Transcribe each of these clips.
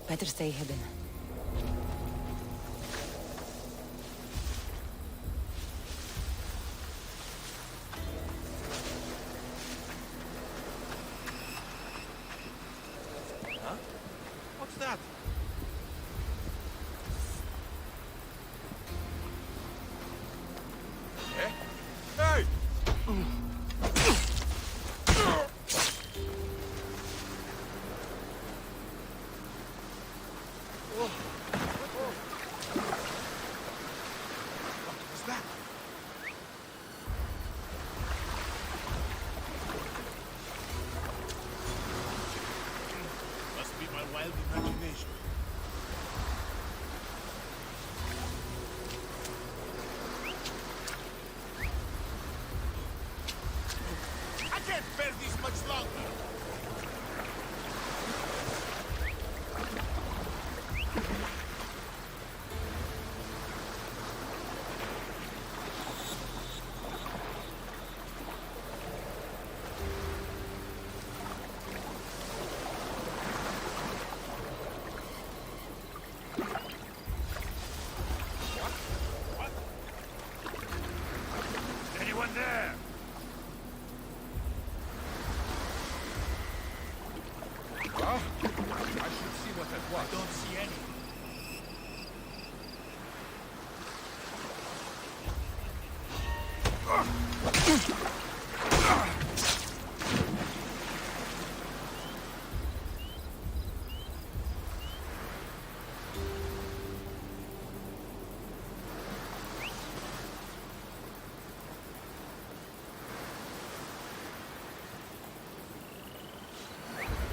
Better stay hidden. Huh? What's that? Eh? Hey! What's that? Must be my wild imagination. I can't bear this much longer. Anyone there? Huh? I should see what that was. Don't see any.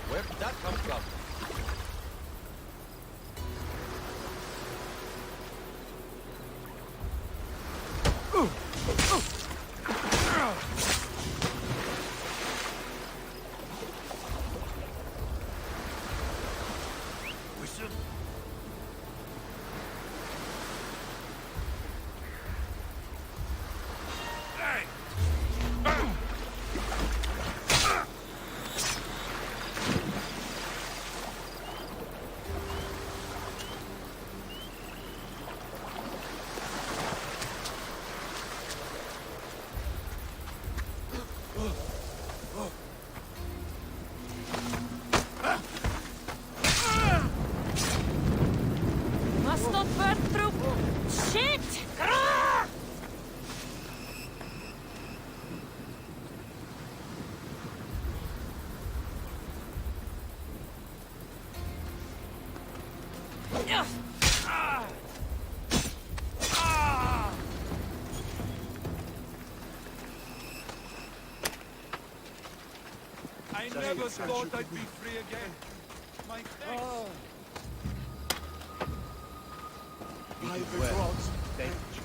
Where did that come from? Whistle? Hey! Must not burn through. Shit! I never thought I'd be free again. My thanks. Well, thank you.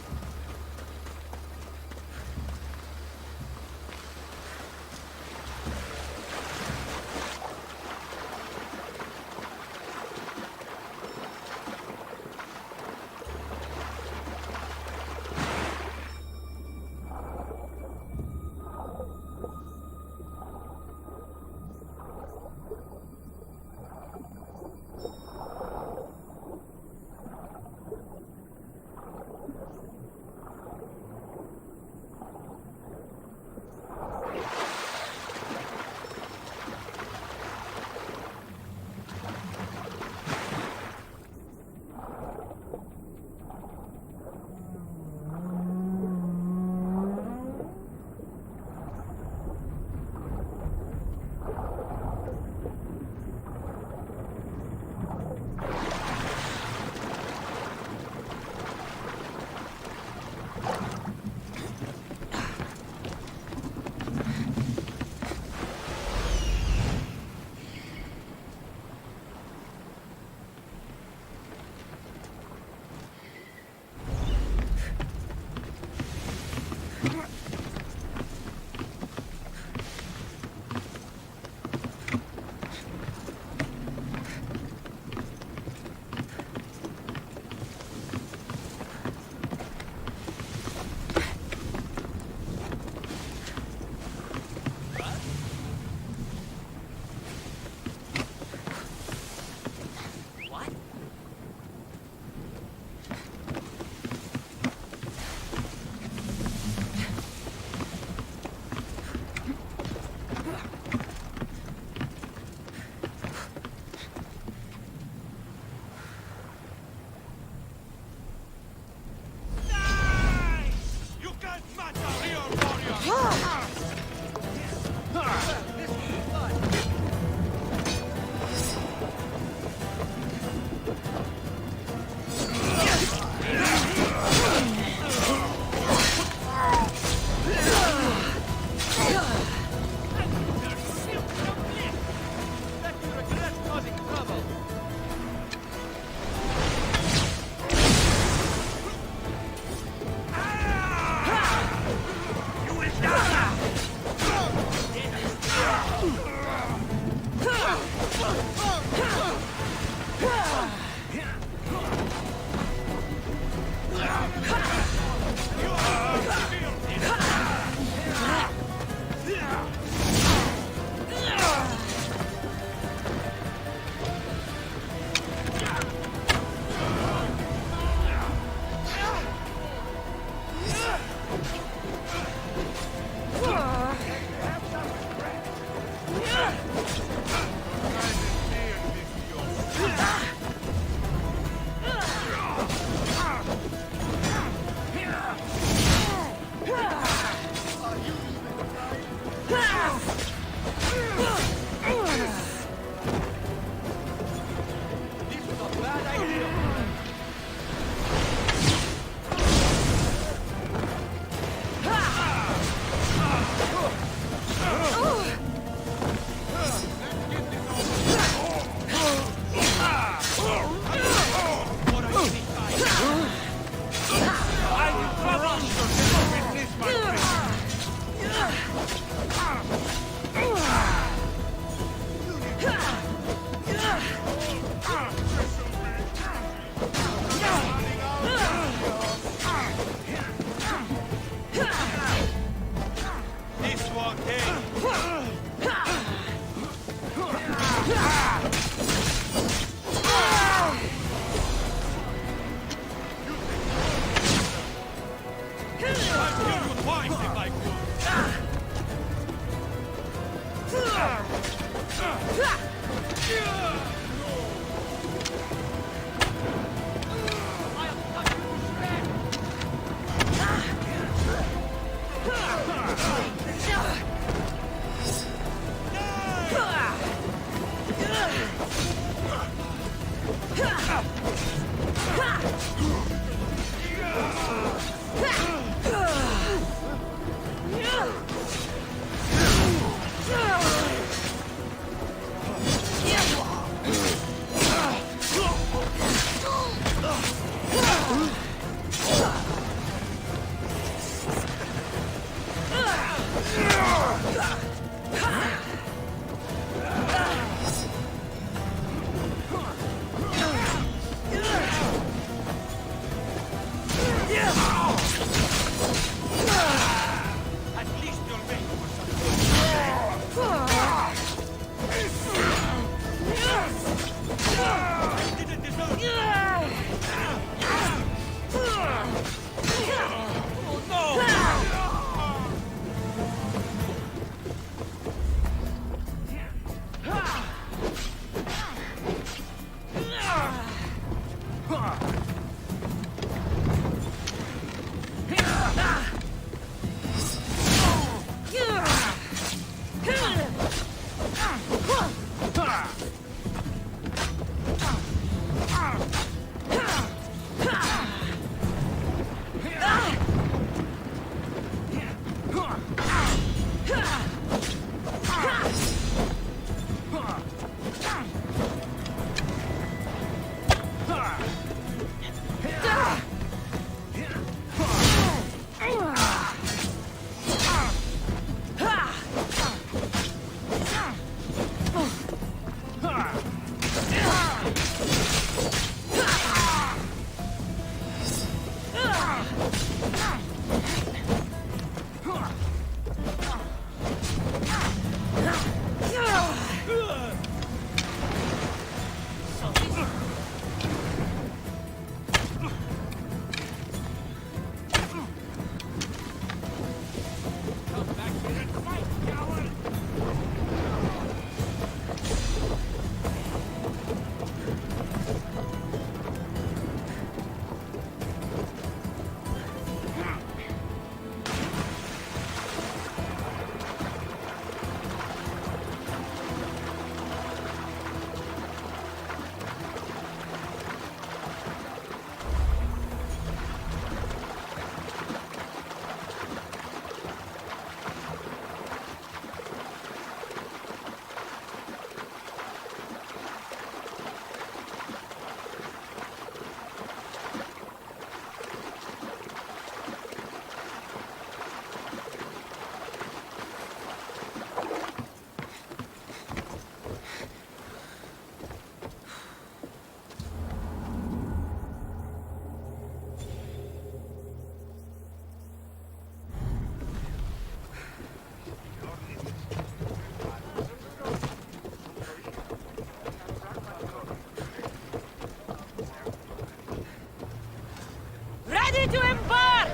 Ready to embark!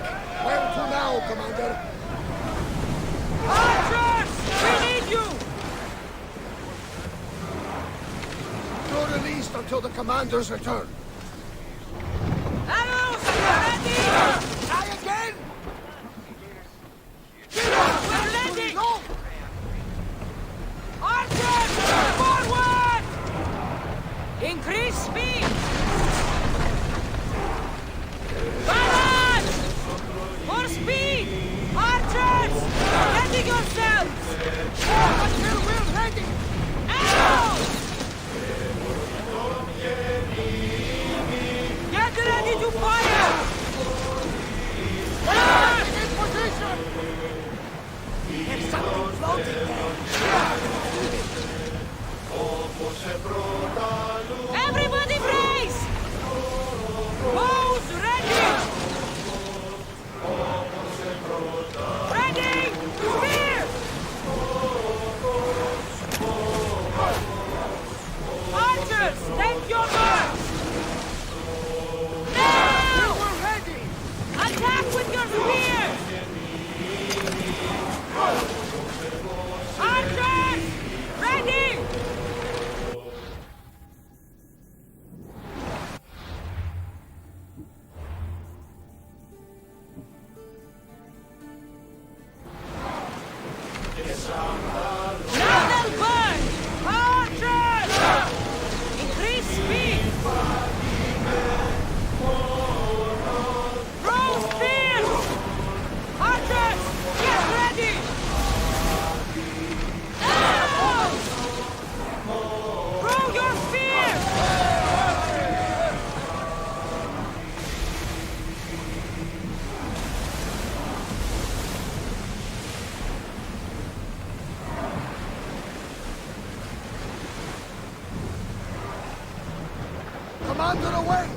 Where to now, Commander? Archers! We need you! No released until the commander's return. Arrows! Ready! Try again! We're ready! Archers! Forward! Increase speed! Balance! More speed! Archers! Ready yourselves! Until we're ready! Arrows! Get ready to fire! In position! There's something floating there. Everybody brace! Bows ready! Ready! Spear! Archers, take your march! Now! We're ready! Attack with your spears! Archers! Ready! Now they'll burn! Archers! Increase speed! Throw spears! Archers! Get ready! Arrows! Throw your spears! Commander away!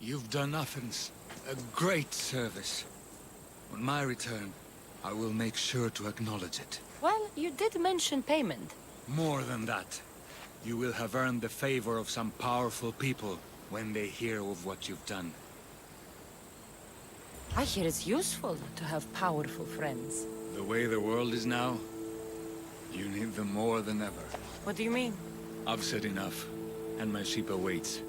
You've done Athens a great service. On my return, I will make sure to acknowledge it. Well, you did mention payment. More than that, you will have earned the favor of some powerful people when they hear of what you've done. I hear it's useful to have powerful friends. The way the world is now, you need them more than ever. What do you mean? I've said enough, and my ship awaits.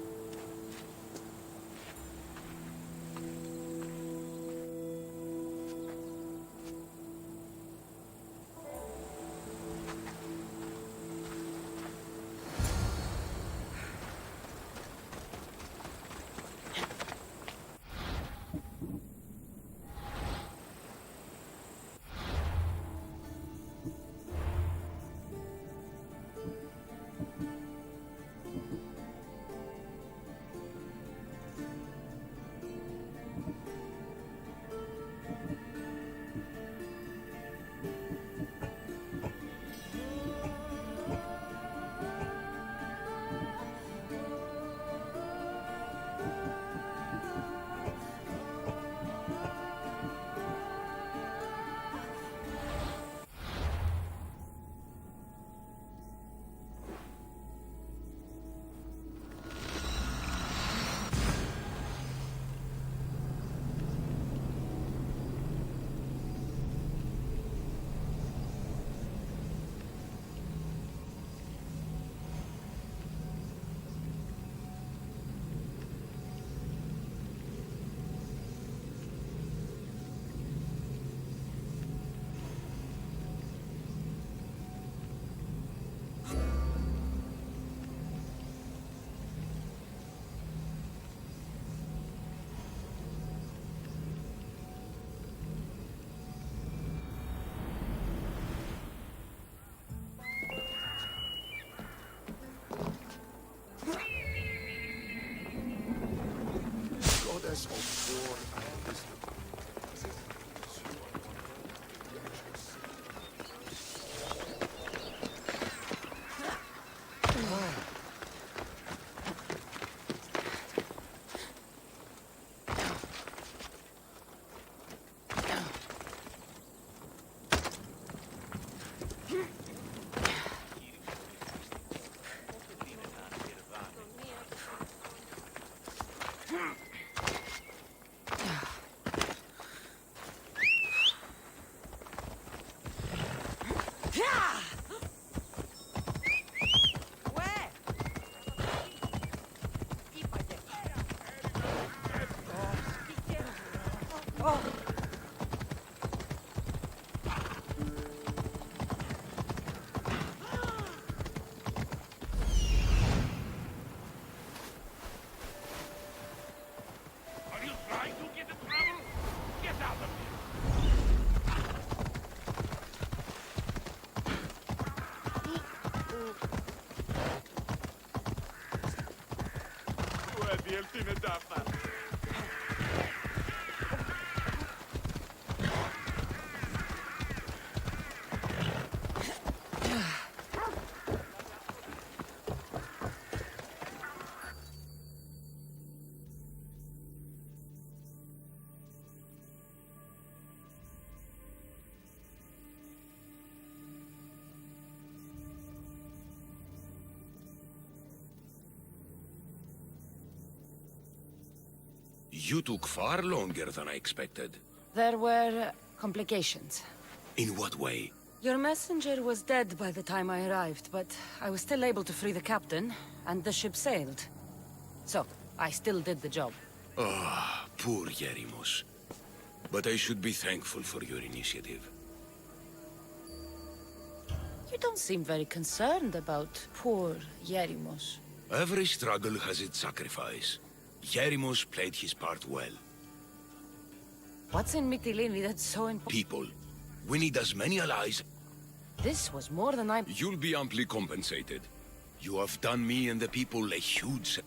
Are you trying to get in trouble? Get out of here! وادي التندافع. You took far longer than I expected. There were complications. In what way? Your messenger was dead by the time I arrived, but I was still able to free the captain, and the ship sailed. So, I still did the job. Ah, poor Yerimos. But I should be thankful for your initiative. You don't seem very concerned about poor Yerimos. Every struggle has its sacrifice. Yerimos played his part well. What's in Mytilene that's so important? People. We need as many allies. This was more than I... You'll be amply compensated. You have done me and the people a huge...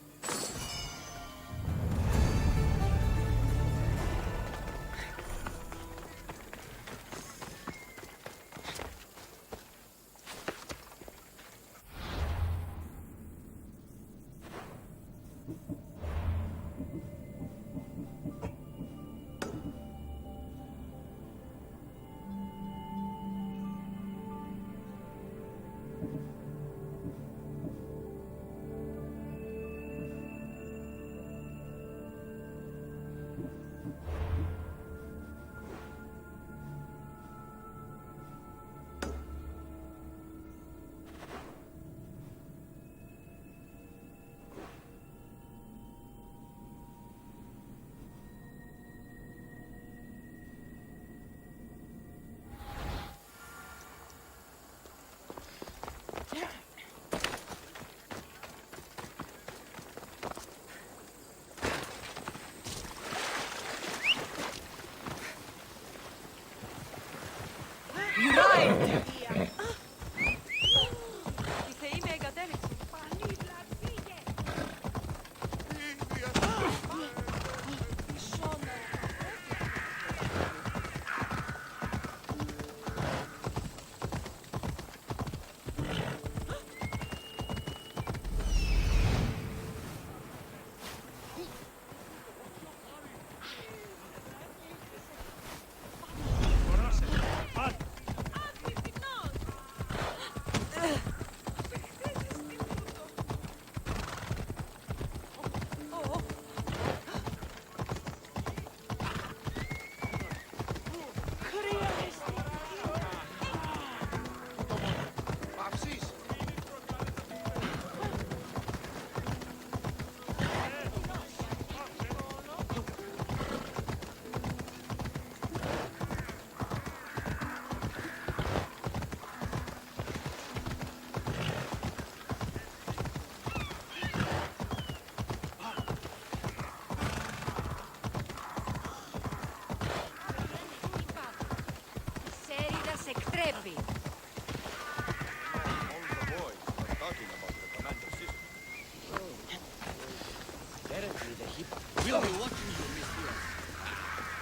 We'll be watching you, Miss Diaz.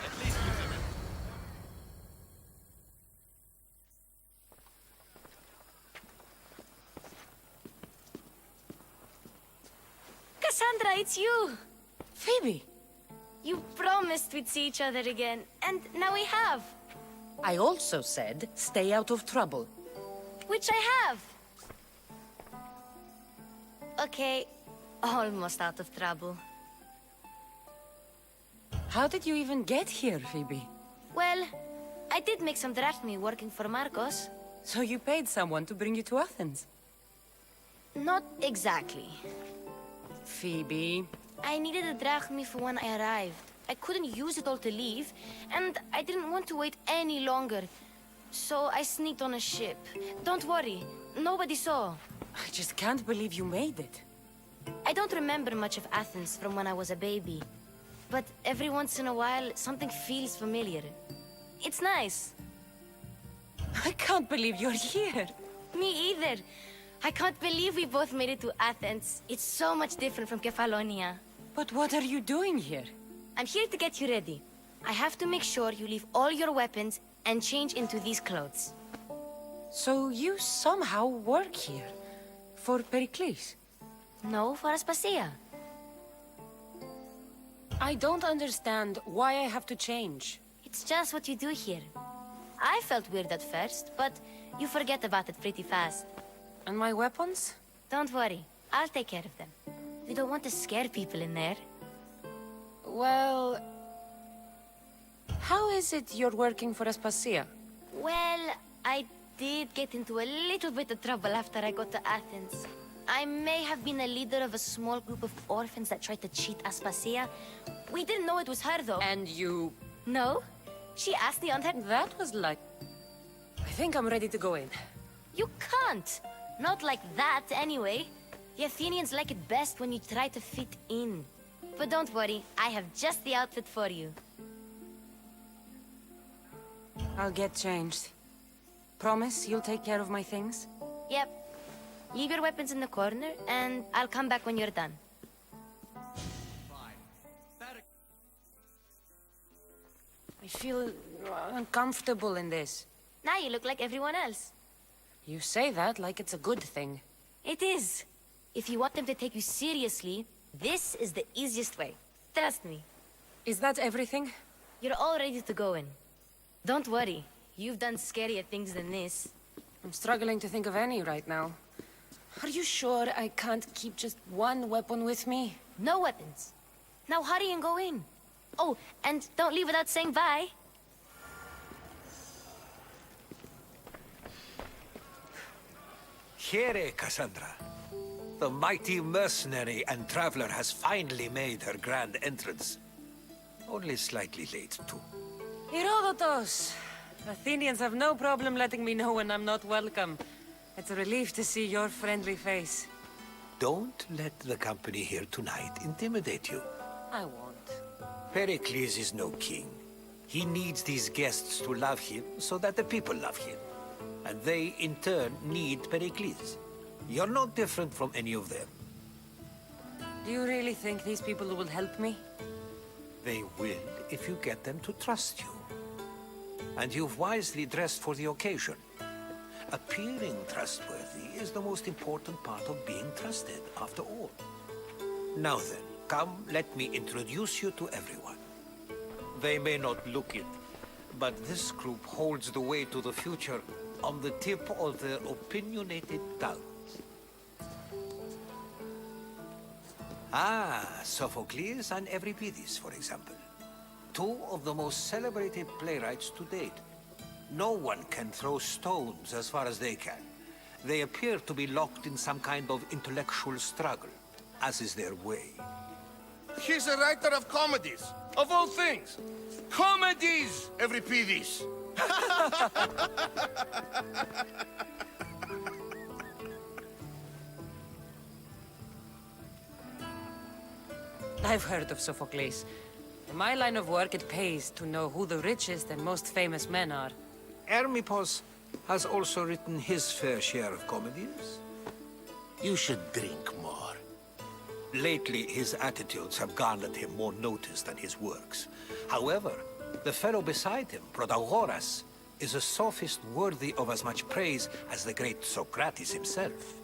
At least you can... Cassandra, it's you! Phoebe! You promised we'd see each other again, and now we have. I also said, stay out of trouble. Which I have. Okay, almost out of trouble. How did you even get here, Phoebe? Well, I did make some drachmi working for Marcos. So you paid someone to bring you to Athens? Not exactly. Phoebe. I needed a drachmi for when I arrived. I couldn't use it all to leave, and I didn't want to wait any longer. So I sneaked on a ship. Don't worry, nobody saw. I just can't believe you made it. I don't remember much of Athens from when I was a baby. But every once in a while, something feels familiar. It's nice. I can't believe you're here. Me either. I can't believe we both made it to Athens. It's so much different from Kefalonia. But what are you doing here? I'm here to get you ready. I have to make sure you leave all your weapons and change into these clothes. So you somehow work here? For Pericles? No, for Aspasia. I don't understand why I have to change. It's just what you do here. I felt weird at first, but you forget about it pretty fast. And my weapons? Don't worry, I'll take care of them. We don't want to scare people in there. Well... How is it you're working for Aspasia? Well, I did get into a little bit of trouble after I got to Athens. I may have been a leader of a small group of orphans that tried to cheat Aspasia. We didn't know it was her, though. And you... No? She asked me on her... That was like... I think I'm ready to go in. You can't! Not like that, anyway. The Athenians like it best when you try to fit in. But don't worry, I have just the outfit for you. I'll get changed. Promise you'll take care of my things? Yep. Leave your weapons in the corner, and I'll come back when you're done. I feel uncomfortable in this. Now you look like everyone else. You say that like it's a good thing. It is. If you want them to take you seriously, this is the easiest way. Trust me. Is that everything? You're all ready to go in. Don't worry. You've done scarier things than this. I'm struggling to think of any right now. Are you sure I can't keep just one weapon with me? No weapons. Now hurry and go in. Oh, and don't leave without saying bye. Here, Cassandra. The mighty mercenary and traveler has finally made her grand entrance. Only slightly late, too. Herodotus! Athenians have no problem letting me know when I'm not welcome. It's a relief to see your friendly face. Don't let the company here tonight intimidate you. I won't. Pericles is no king. He needs these guests to love him so that the people love him. And they, in turn, need Pericles. You're no different from any of them. Do you really think these people will help me? They will if you get them to trust you. And you've wisely dressed for the occasion. Appearing trustworthy is the most important part of being trusted, after all. Now then, come, let me introduce you to everyone. They may not look it, but this group holds the way to the future on the tip of their opinionated tongues. Sophocles and Euripides, for example. Two of the most celebrated playwrights to date. No one can throw stones as far as they can. They appear to be locked in some kind of intellectual struggle, as is their way. He's a writer of comedies, of all things. Comedies, Euripides. I've heard of Sophocles. In my line of work, it pays to know who the richest and most famous men are. Hermippos has also written his fair share of comedies. You should drink more. Lately, his attitudes have garnered him more notice than his works. However, the fellow beside him, Protagoras, is a sophist worthy of as much praise as the great Socrates himself.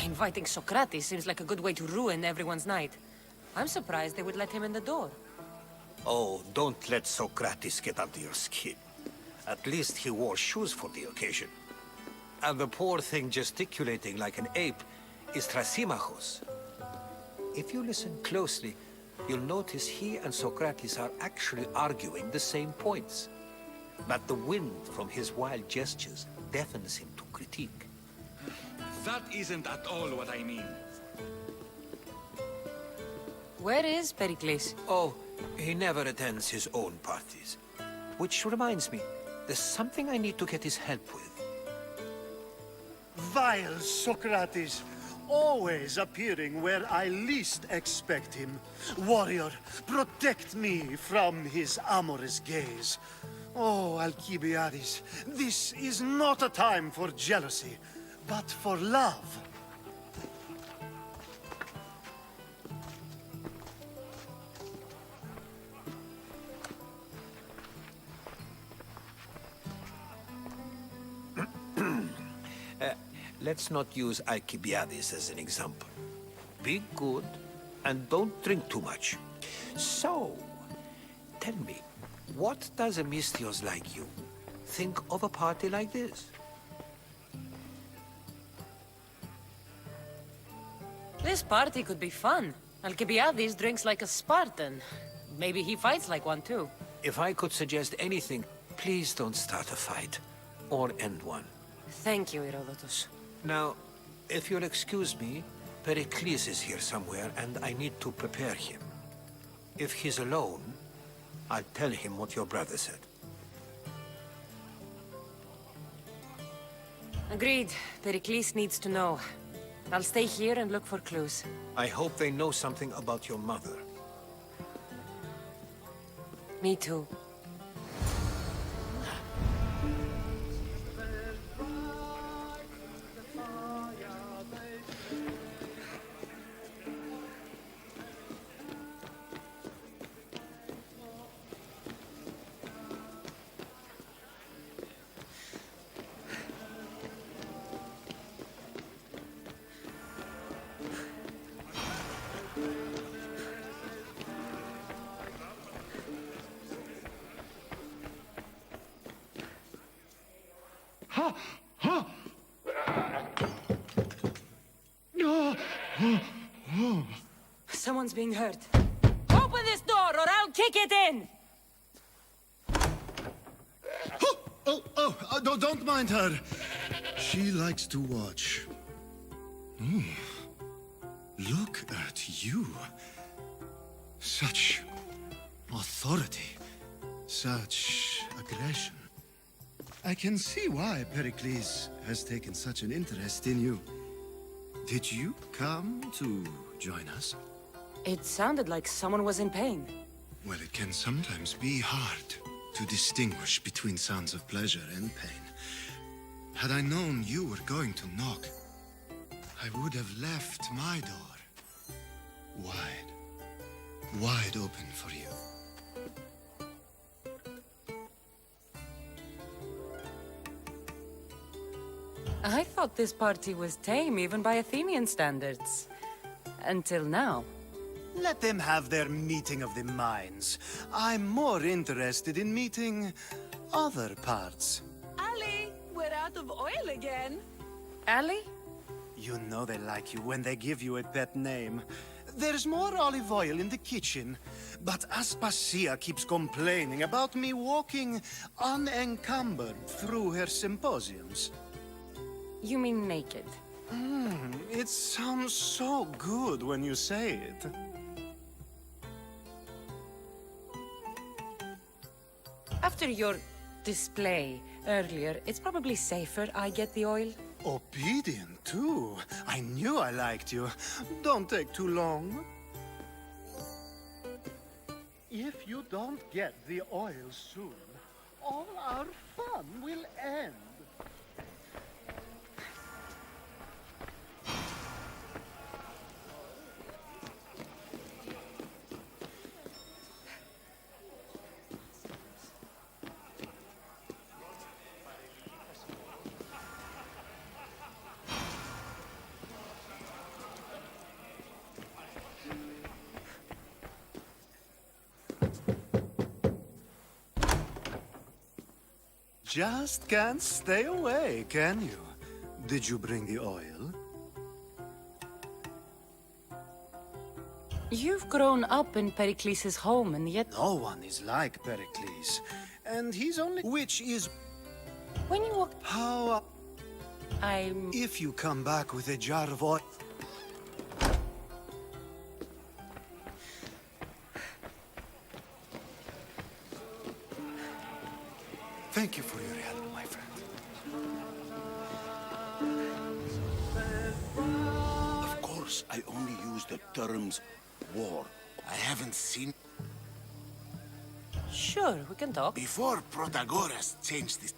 Inviting Socrates seems like a good way to ruin everyone's night. I'm surprised they would let him in the door. Oh, don't let Socrates get under your skin. At least he wore shoes for the occasion. And the poor thing gesticulating like an ape is Thrasymachos. If you listen closely, you'll notice he and Socrates are actually arguing the same points. But the wind from his wild gestures deafens him to critique. That isn't at all what I mean. Where is Pericles? Oh, he never attends his own parties. Which reminds me, there's something I need to get his help with. Vile Socrates, always appearing where I least expect him. Warrior, protect me from his amorous gaze. Oh, Alcibiades, this is not a time for jealousy, but for love. Let's not use Alcibiades as an example. Be good, and don't drink too much. So, tell me, what does a Misthios like you think of a party like this? This party could be fun. Alcibiades drinks like a Spartan. Maybe he fights like one too. If I could suggest anything, please don't start a fight, or end one. Thank you, Herodotus. Now, if you'll excuse me, Pericles is here somewhere, and I need to prepare him. If he's alone, I'll tell him what your brother said. Agreed. Pericles needs to know. I'll stay here and look for clues. I hope they know something about your mother. Me too. Someone's being hurt. Open this door or I'll kick it in! Don't mind her. She likes to watch. Look at you. Such authority. Such aggression. I can see why Pericles has taken such an interest in you. Did you come to join us? It sounded like someone was in pain. Well, it can sometimes be hard to distinguish between sounds of pleasure and pain. Had I known you were going to knock, I would have left my door wide open for you. I thought this party was tame even by Athenian standards. Until now. Let them have their meeting of the minds. I'm more interested in meeting other parts. Ali, we're out of oil again. Ali? You know they like you when they give you a pet name. There's more olive oil in the kitchen, but Aspasia keeps complaining about me walking unencumbered through her symposiums. You mean naked? It sounds so good when you say it. After your display earlier, it's probably safer I get the oil. Obedient, too. I knew I liked you. Don't take too long. If you don't get the oil soon, all our fun will end. Just can't stay away, can you? Did you bring the oil? You've grown up in Pericles' home, and yet No one is like Pericles. And he's only... Which is... when you walk... How... I'm... If you come back with a jar of oil... Thank you for your help, my friend. Of course, I only use the terms war. I haven't seen... Sure, we can talk. Before Protagoras changed this...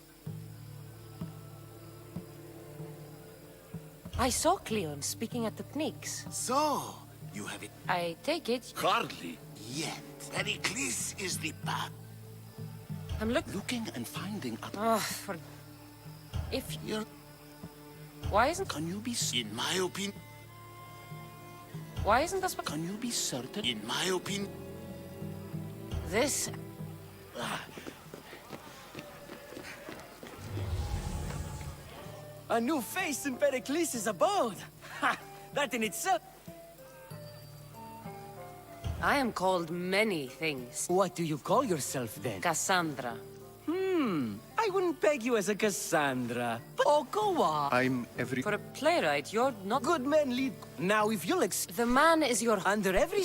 I saw Cleon speaking at the Pnyx. So, you have it... I take it... Hardly yet. Pericles is the path. I'm Looking and finding out... for... If... You're... Why isn't... Can you be... In my opinion... Why isn't this what... Can you be certain? In my opinion... This... A new face in Pericles' abode! Ha! That in itself... I am called many things. What do you call yourself, then? Cassandra. I wouldn't peg you as a Cassandra. But oh, go on. For a playwright, you're not... Good men lead... Now, if you'll The man is your... Under every...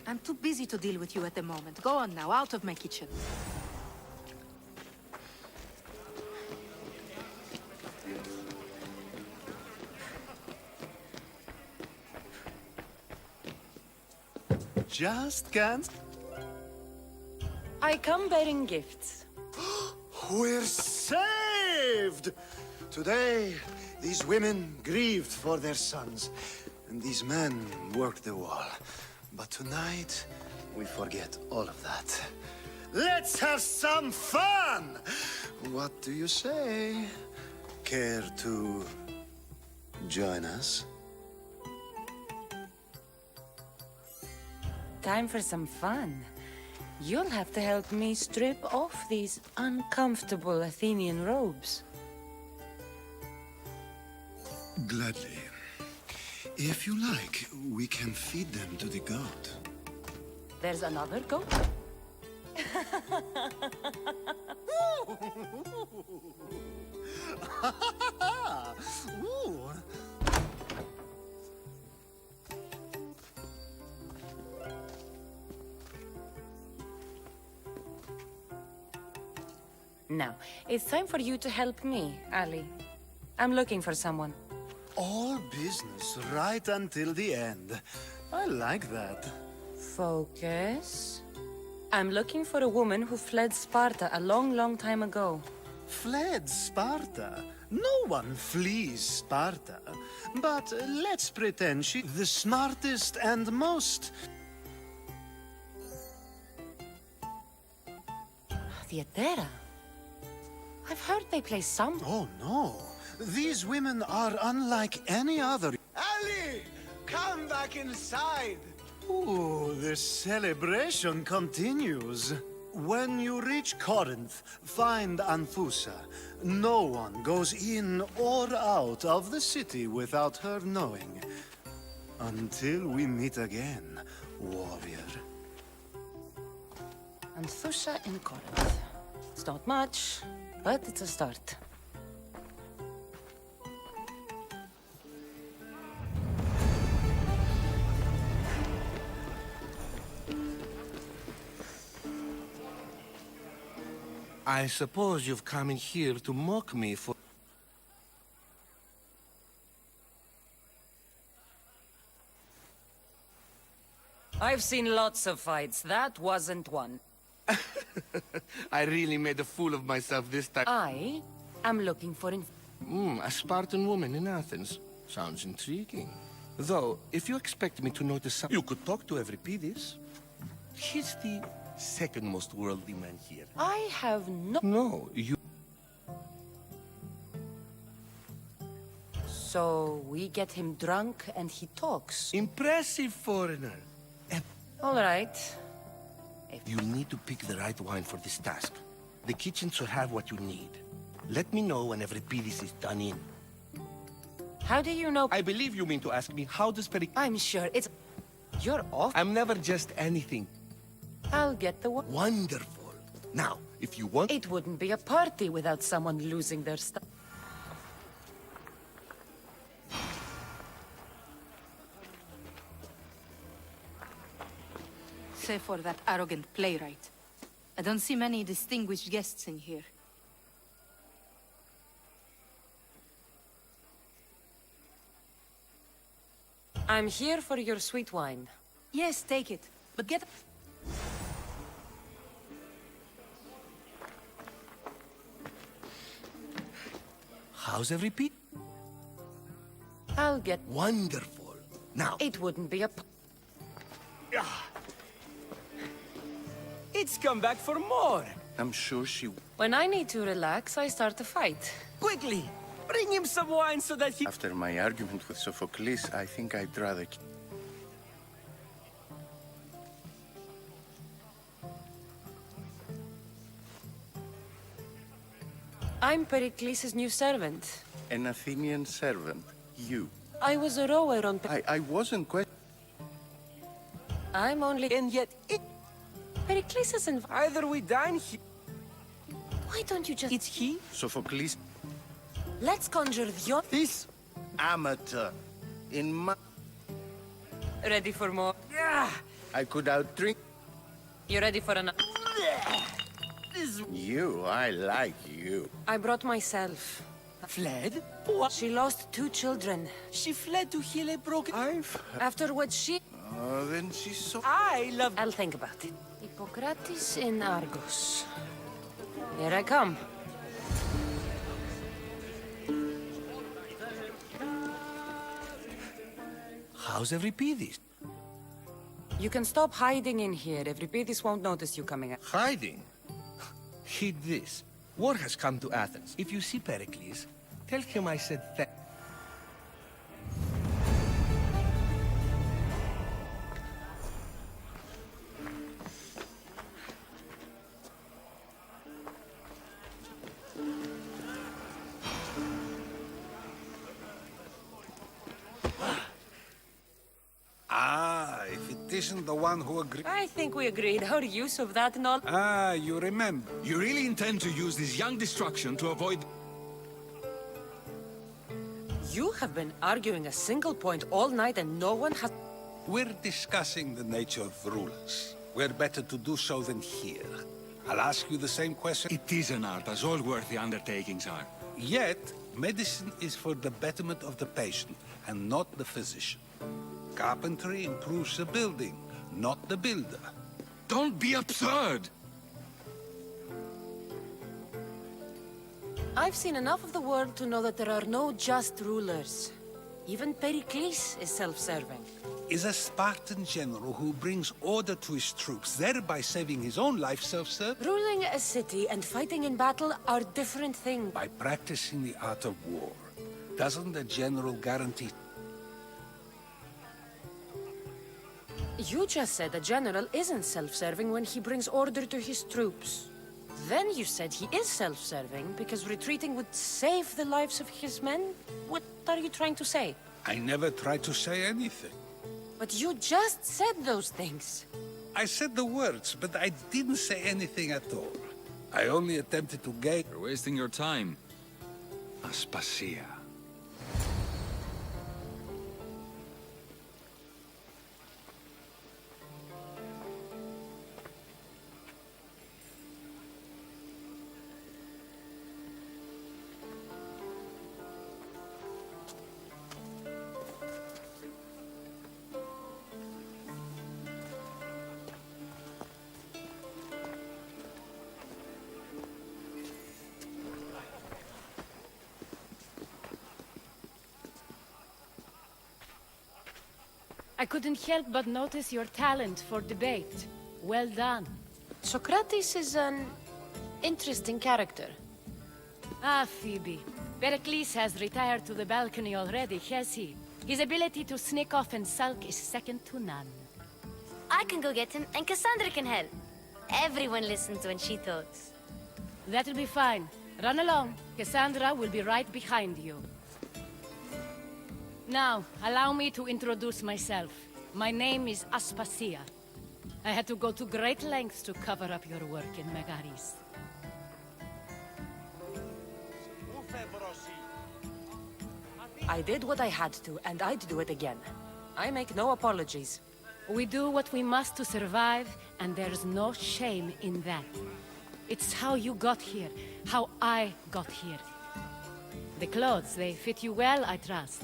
I'm too busy to deal with you at the moment. Go on now, out of my kitchen. Just can't... I come bearing gifts. We're saved! Today, these women grieved for their sons, and these men worked the wall. But tonight, we forget all of that. Let's have some fun! What do you say? Care to join us? Time for some fun. You'll have to help me strip off these uncomfortable Athenian robes. Gladly. If you like, we can feed them to the goat. There's another goat? Ooh. Now, it's time for you to help me, Ali. I'm looking for someone. All business right until the end. I like that. Focus. I'm looking for a woman who fled Sparta a long, long time ago. Fled Sparta? No one flees Sparta. But let's pretend she's the smartest and most... Theatera. I've heard they play some... Oh, no. These women are unlike any other. Ali! Come back inside! Ooh, the celebration continues. When you reach Corinth, find Anthusa. No one goes in or out of the city without her knowing. Until we meet again, warrior. Anthusa in Corinth. It's not much, but it's a start. I suppose you've come in here to mock me for... I've seen lots of fights. That wasn't one. I really made a fool of myself this time. I am looking for... A Spartan woman in Athens. Sounds intriguing. Though, if you expect me to notice something... You could talk to Euripides. He's the second most worldly man here. I have no... No, you... So we get him drunk and he talks. Impressive foreigner. All right. You'll need to pick the right wine for this task. The kitchen should have what you need. Let me know when Euripides is done in. How do you know? I believe you mean to ask me how does I'm sure it's... You're off. I'm never just anything. I'll get the one. Wonderful. Now, if you want... It wouldn't be a party without someone losing their stuff. Save for that arrogant playwright. I don't see many distinguished guests in here. I'm here for your sweet wine. Yes, take it. But get... How's Euripides? I'll get... Wonderful. Now... It wouldn't be a... It's come back for more. I'm sure she... When I need to relax, I start a fight. Quickly, bring him some wine so that he... After my argument with Sophocles, I think I'd rather... I'm Pericles' new servant. An Athenian servant. You. I was a rower on... I wasn't quite... I'm only... And yet, Pericles isn't... either we dine here... Why don't you just... It's he? Sophocles... Let's conjure your... This... Amateur. In my... Ready for more? Yeah! I could outdrink... You ready for an... You, I like you. I brought myself. Fled? What? She lost 2 children. She fled to heal a broken... Afterwards she... Then she's so... I love... I'll think about it. Hippocrates in Argos. Here I come. How's Euripides? You can stop hiding in here. Euripides won't notice you coming out. Hiding? Heed this. War has come to Athens. If you see Pericles, tell him I said that. If it isn't the one who agreed... I think we agreed. Our use of that knowledge... Ah, you remember. You really intend to use this young destruction to avoid... You have been arguing a single point all night and no one has... We're discussing the nature of rulers. We're better to do so than here. I'll ask you the same question. It is an art, as all worthy undertakings are. Yet, medicine is for the betterment of the patient, and not the physician. Carpentry improves the building, not the builder. Don't be absurd! I've seen enough of the world to know that there are no just rulers. Even Pericles is self-serving. Is a Spartan general who brings order to his troops, thereby saving his own life, self-serve? Ruling a city and fighting in battle are different things. By practicing the art of war, doesn't the general guarantee... You just said a general isn't self-serving when he brings order to his troops. Then you said he is self-serving because retreating would save the lives of his men? What are you trying to say? I never tried to say anything. But you just said those things. I said the words, but I didn't say anything at all. I only attempted to gain... You're wasting your time. Aspasia. I couldn't help but notice your talent for debate. Well done. Socrates is an interesting character. Ah, Phoebe. Pericles has retired to the balcony already, has he? His ability to sneak off and sulk is second to none. I can go get him, and Cassandra can help. Everyone listens when she talks. That'll be fine. Run along. Cassandra will be right behind you. Now, allow me to introduce myself. My name is Asssassin. I had to go to great lengths to cover up your work in Megaris. I did what I had to, and I'd do it again. I make no apologies. We do what we must to survive, and there's no shame in that. It's how you got here, how I got here. The clothes, they fit you well, I trust.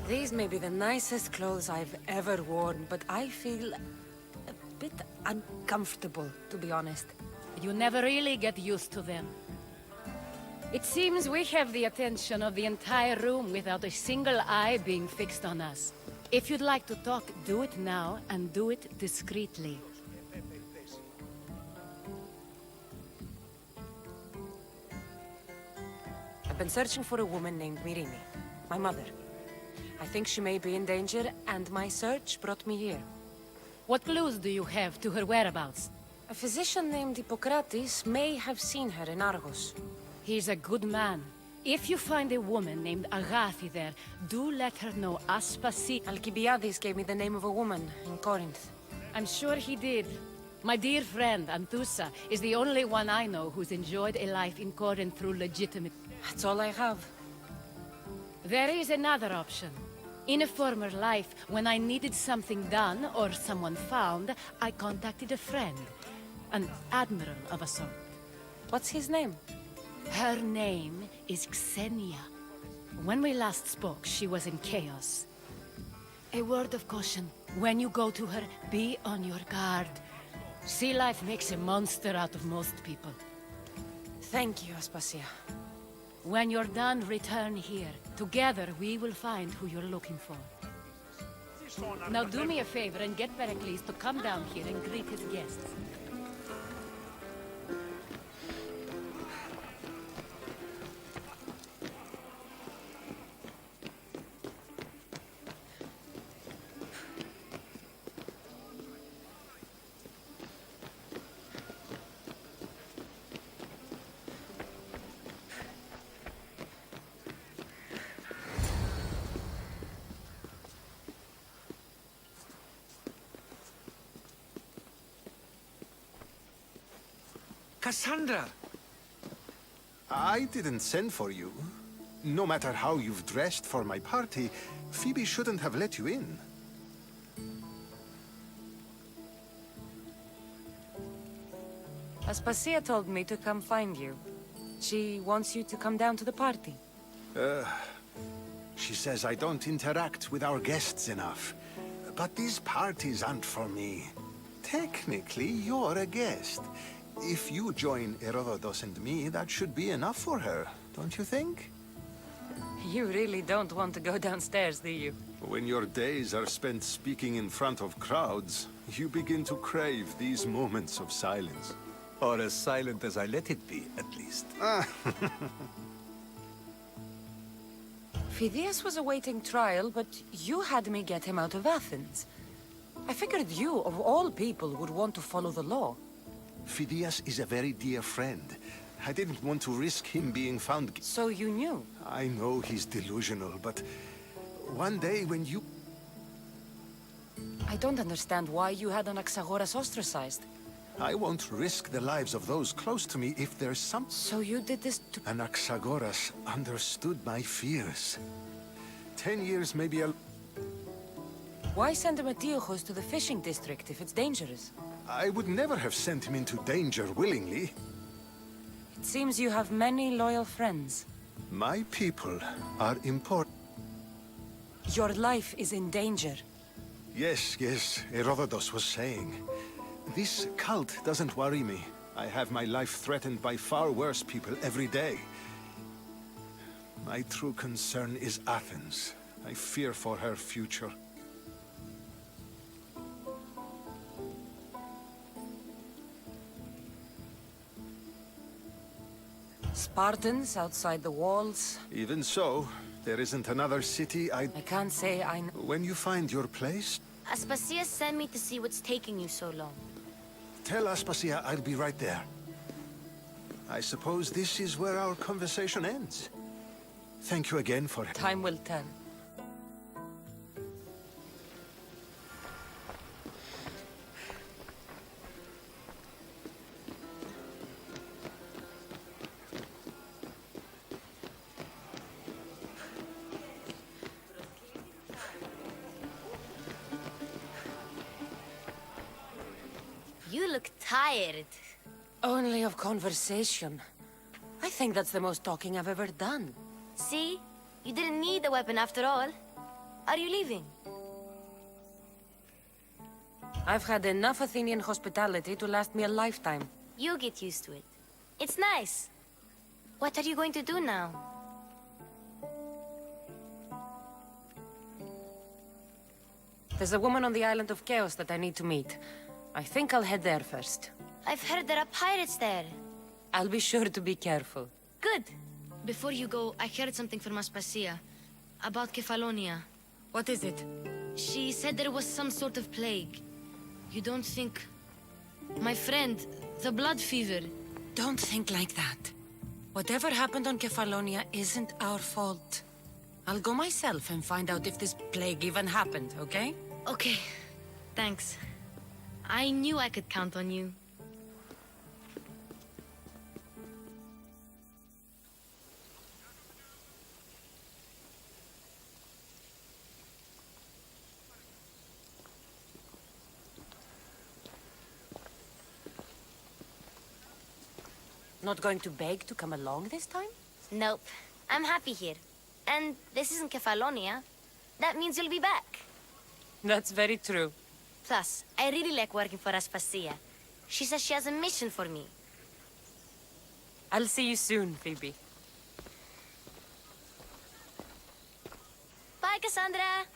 These may be the nicest clothes I've ever worn, but I feel a bit uncomfortable, to be honest. You never really get used to them. It seems we have the attention of the entire room without a single eye being fixed on us. If you'd like to talk, do it now, and do it discreetly. I've been searching for a woman named Myrimi, my mother. I think she may be in danger, and my search brought me here. What clues do you have to her whereabouts? A physician named Hippocrates may have seen her in Argos. He's a good man. If you find a woman named Agathi there, do let her know Asssassin. Alcibiades gave me the name of a woman in Corinth. I'm sure he did. My dear friend, Anthusa, is the only one I know who's enjoyed a life in Corinth through legitimate... That's all I have. There is another option. In a former life, when I needed something done or someone found, I contacted a friend. An admiral of a sort. What's his name? Her name is Xenia. When we last spoke, she was in chaos. A word of caution. When you go to her, be on your guard. Sea life makes a monster out of most people. Thank you, Aspasia. When you're done, return here. Together, we will find who you're looking for. Now do me a favor and get Pericles to come down here and greet his guests. Cassandra! I didn't send for you. No matter how you've dressed for my party, Phoebe shouldn't have let you in. Aspasia told me to come find you. She wants you to come down to the party. She says I don't interact with our guests enough. But these parties aren't for me. Technically, you're a guest. If you join Herodotus and me, that should be enough for her, don't you think? You really don't want to go downstairs, do you? When your days are spent speaking in front of crowds, you begin to crave these moments of silence. Or as silent as I let it be, at least. Phidias was awaiting trial, but you had me get him out of Athens. I figured you, of all people, would want to follow the law. Phidias is a very dear friend. I didn't want to risk him being found... So you knew? I know he's delusional, but... one day when you... I don't understand why you had Anaxagoras ostracized. I won't risk the lives of those close to me if there's some... So you did this to... Anaxagoras understood my fears. 10 years, maybe I'll... Why send Emetiochos to the fishing district if it's dangerous? I would never have sent him into danger willingly. It seems you have many loyal friends. My people are important. Your life is in danger. Yes, Herodotus was saying. This cult doesn't worry me. I have my life threatened by far worse people every day. My true concern is Athens. I fear for her future. Spartans outside the walls. Even so, there isn't another city I can't say I know. When you find your place... Aspasia sent me to see what's taking you so long. Tell Aspasia I'll be right there. I suppose this is where our conversation ends. Thank you again for... Time will tell. You look tired. Only of conversation. I think that's the most talking I've ever done. See? You didn't need a weapon after all. Are you leaving? I've had enough Athenian hospitality to last me a lifetime. You'll get used to it. It's nice. What are you going to do now? There's a woman on the island of Chaos that I need to meet. I think I'll head there first. I've heard there are pirates there. I'll be sure to be careful. Good. Before you go, I heard something from Aspasia. About Kefalonia. What is it? She said there was some sort of plague. You don't think... My friend, the blood fever. Don't think like that. Whatever happened on Kefalonia isn't our fault. I'll go myself and find out if this plague even happened, okay? Okay. Thanks. I knew I could count on you. Not going to beg to come along this time? Nope. I'm happy here. And this isn't Kefalonia. That means you'll be back. That's very true. Plus, I really like working for Aspasia. She says she has a mission for me. I'll see you soon, Phoebe. Bye, Cassandra!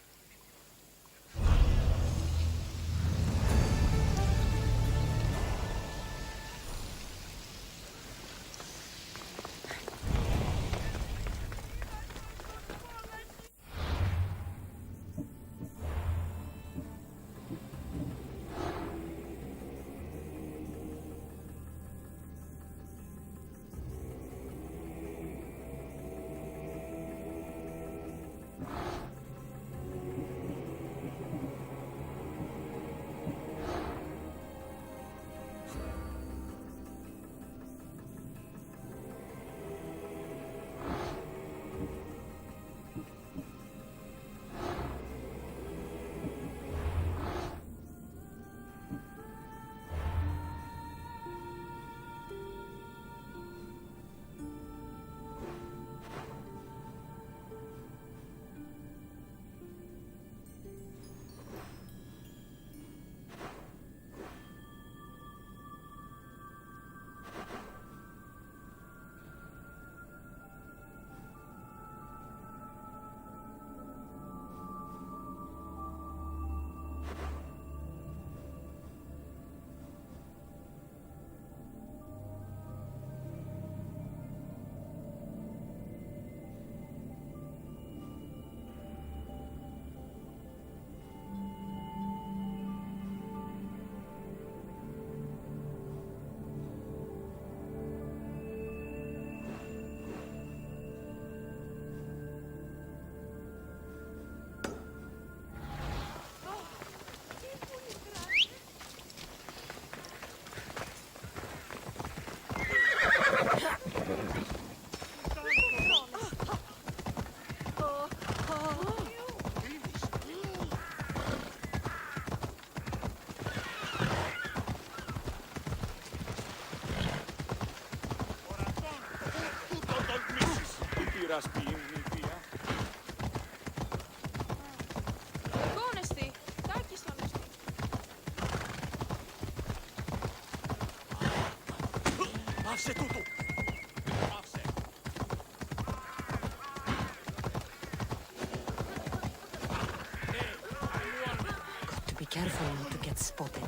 Got to be careful not to get spotted.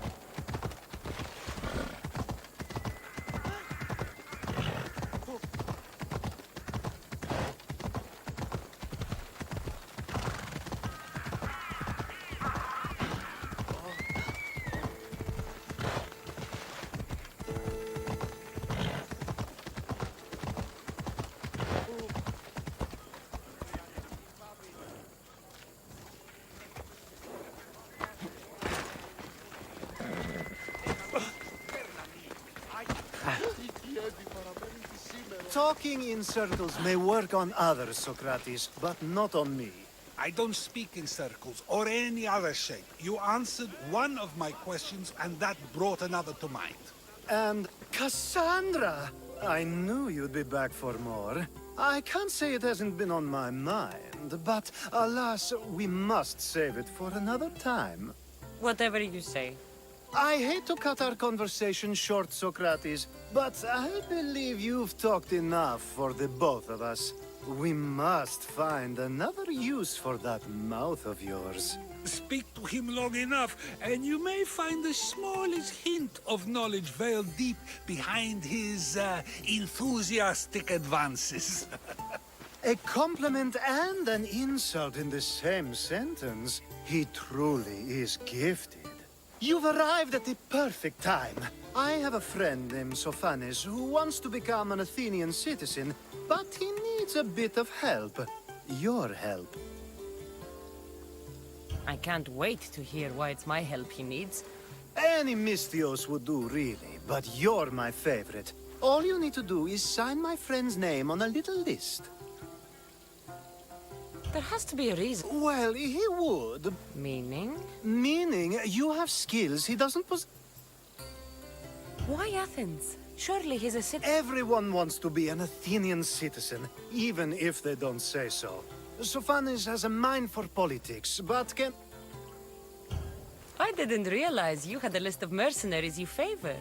Talking in circles may work on others, Socrates, but not on me. I don't speak in circles or any other shape. You answered one of my questions, and that brought another to mind. And Cassandra! I knew you'd be back for more. I can't say it hasn't been on my mind, but alas, we must save it for another time. Whatever you say. I hate to cut our conversation short, Socrates, but I believe you've talked enough for the both of us. We must find another use for that mouth of yours. Speak to him long enough, and you may find the smallest hint of knowledge veiled deep behind his enthusiastic advances. A compliment and an insult in the same sentence. He truly is gifted. You've arrived at the perfect time. I have a friend named Sophanes who wants to become an Athenian citizen, but he needs a bit of help. Your help. I can't wait to hear why it's my help he needs. Any Mystios would do, really, but you're my favorite. All you need to do is sign my friend's name on a little list. There has to be a reason. Well, he would. Meaning? Meaning you have skills he doesn't possess. Why Athens? Surely he's a citizen. Everyone wants to be an Athenian citizen, even if they don't say so. Sophanes has a mind for politics, but can... I didn't realize you had a list of mercenaries you favor.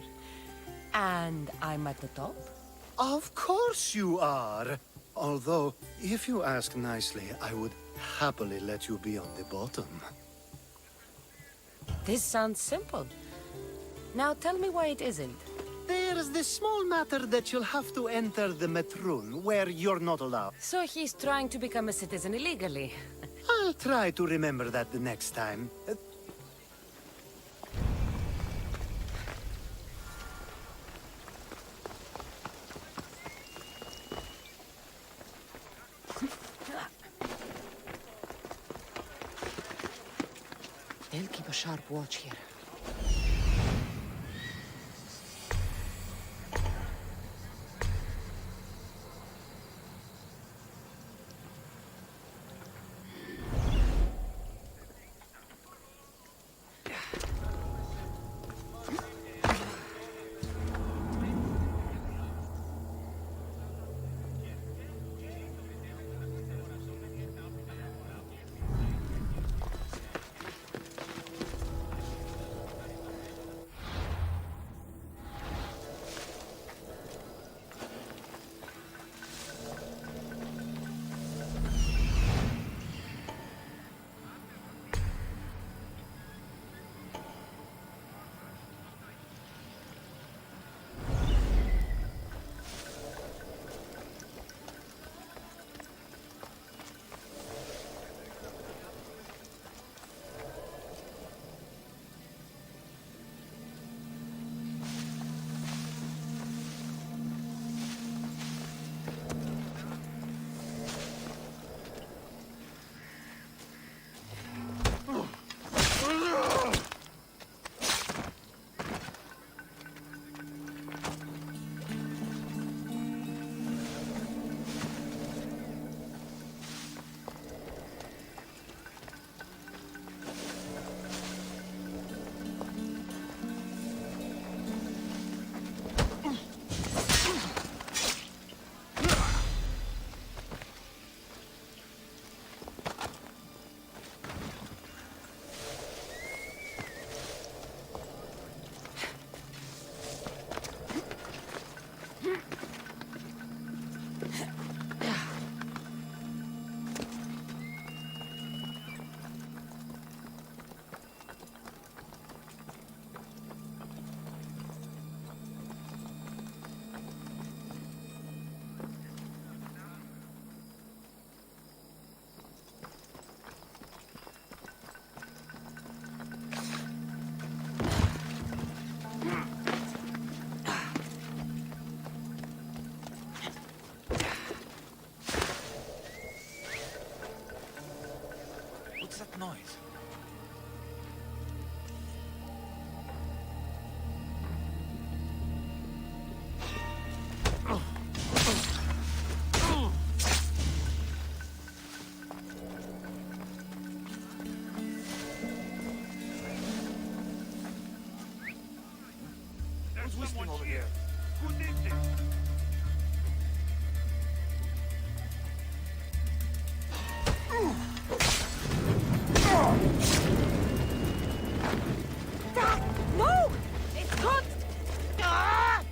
And I'm at the top? Of course you are. Although, if you ask nicely, I would happily let you be on the bottom. This sounds simple. Now tell me why it isn't. There's the small matter that you'll have to enter the Metroon, where you're not allowed. So he's trying to become a citizen illegally. I'll try to remember that the next time. I'll keep a sharp watch here. What's that noise? Someone's whistling over there. Who did this? No! It's caught! Ah!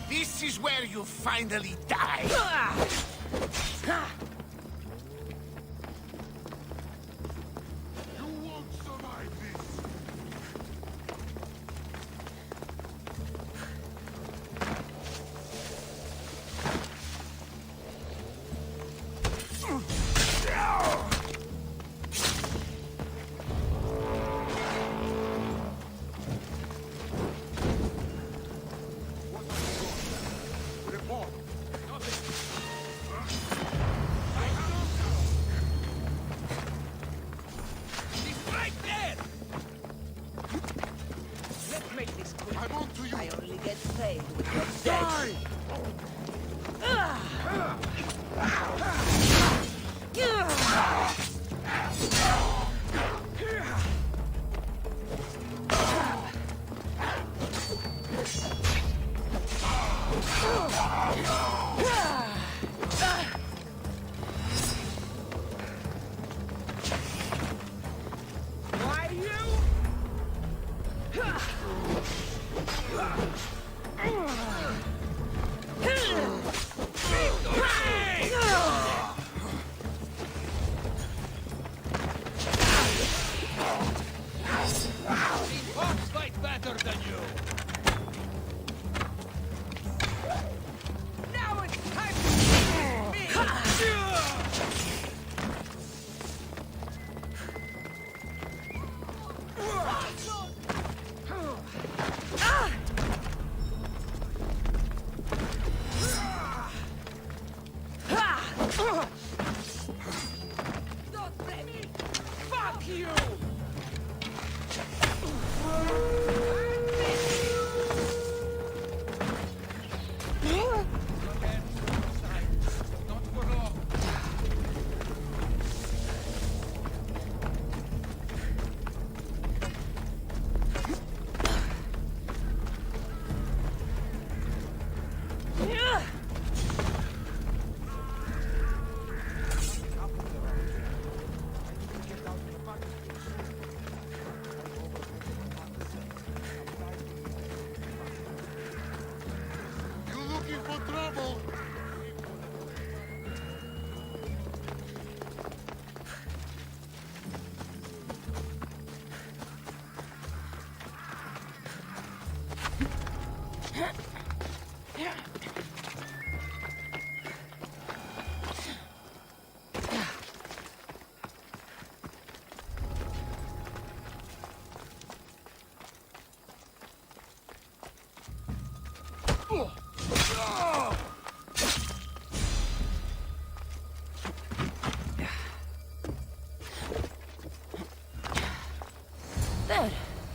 This is where you finally die. You won't survive this! Report. Nothing.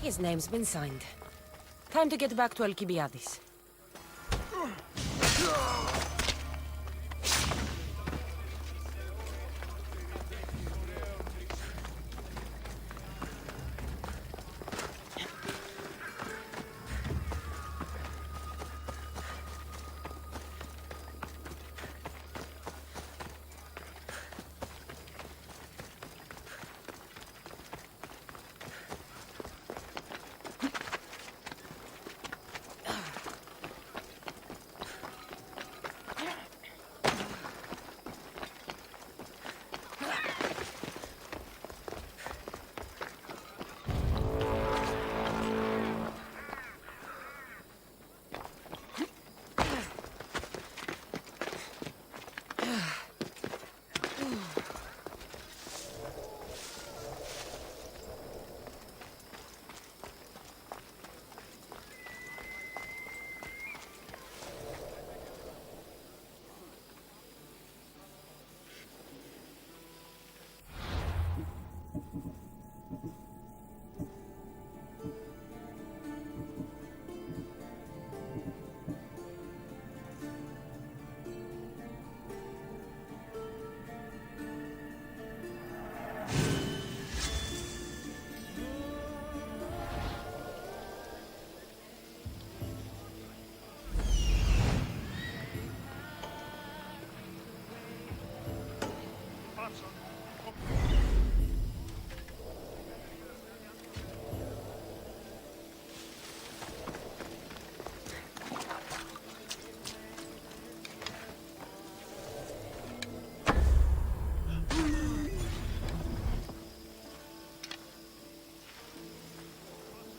His name's been signed. Time to get back to Alcibiades.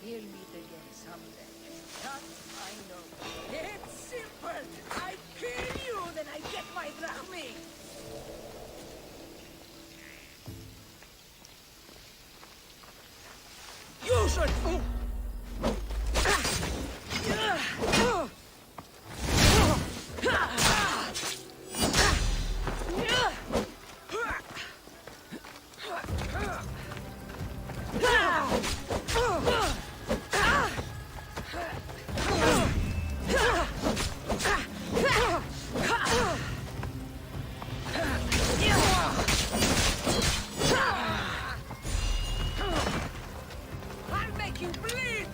We'll meet again someday. That I know. It's simple. I kill you, then I get my drachmi. You should... Oh. I'll make you bleed!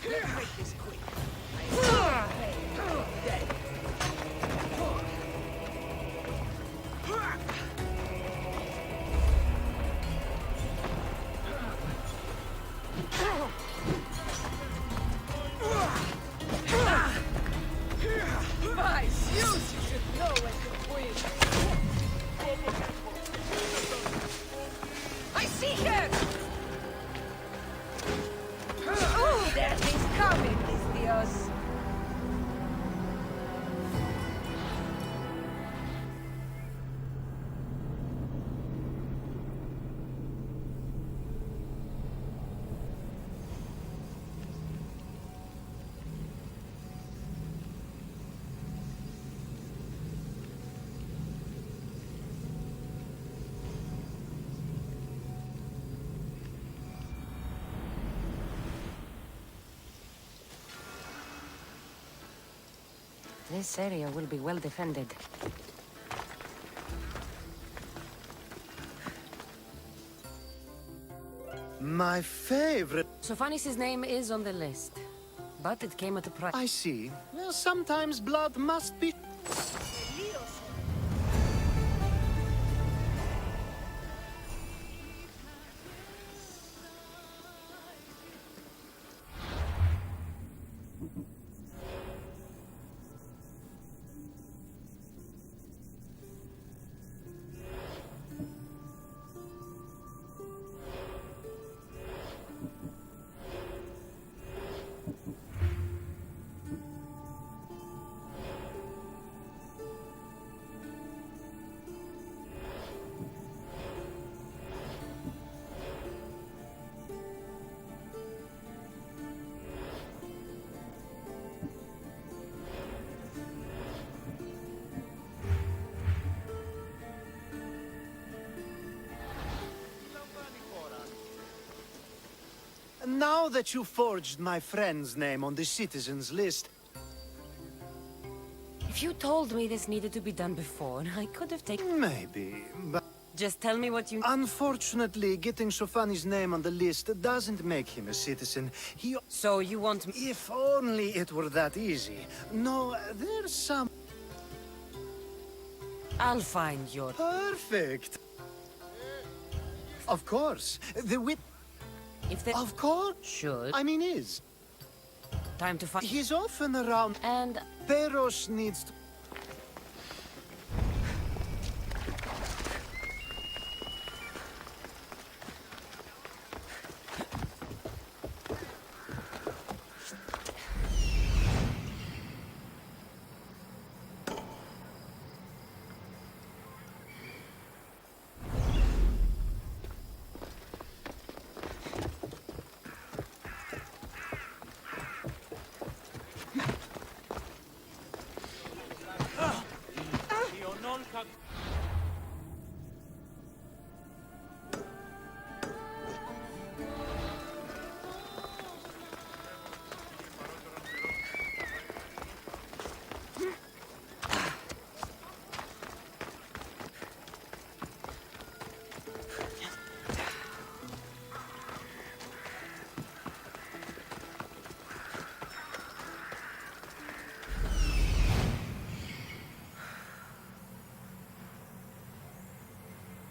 Let's make this quick. My shoes, you should know when to win. I see her! There is coming, mis Dios. This area will be well defended. My favorite. Sophanis's name is on the list, but it came at a price. I see. Well, sometimes blood must be. Now that you forged my friend's name on the citizens list, If you told me this needed to be done before, I could have taken... maybe, but... Just tell me what you... Unfortunately, getting Shofani's name on the list doesn't make him a citizen. He... So you want me... If only it were that easy. No, there's some... I'll find your... Perfect. Of course. The wit... If they... Of course. Should. I mean, is. Time to find... He's often around. And... Peros needs to...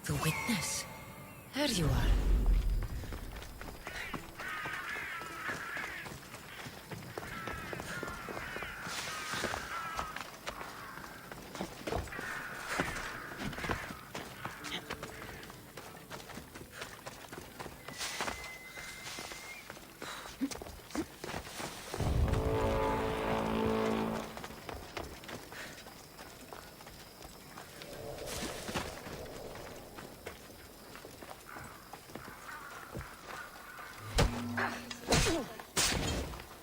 The witness. There you are.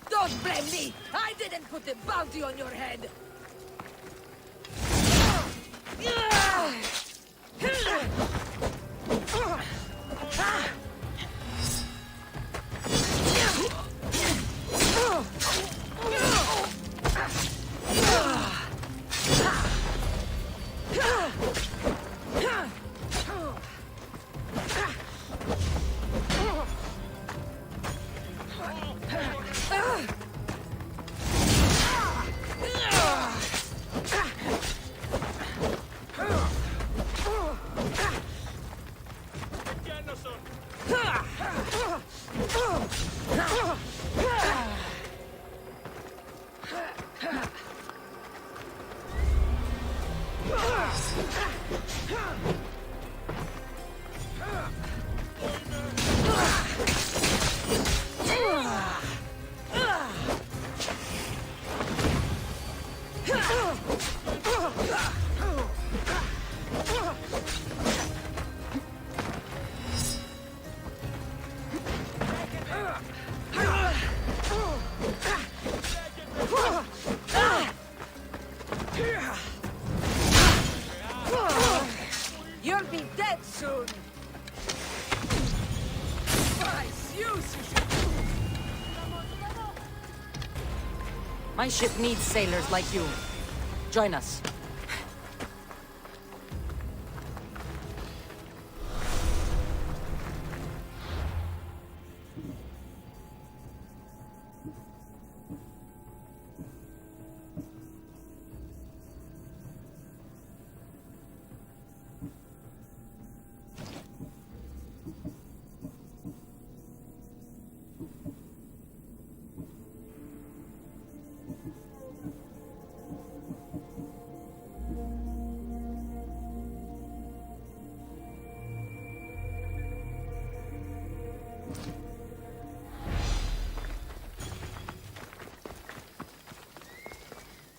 Don't blame me! I didn't put the bounty on your head! You'll be dead soon! My ship needs sailors like you. Join us.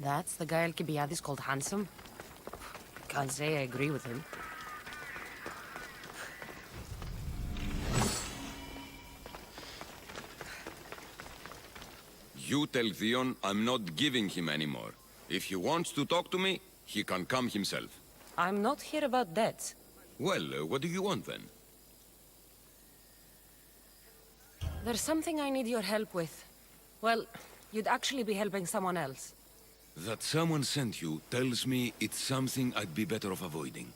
That's the guy Alcibiades called handsome? Can't say I agree with him. You tell Theon I'm not giving him anymore. If he wants to talk to me, he can come himself. I'm not here about debts. Well, what do you want then? There's something I need your help with. Well, you'd actually be helping someone else. That someone sent you tells me it's something I'd be better off avoiding.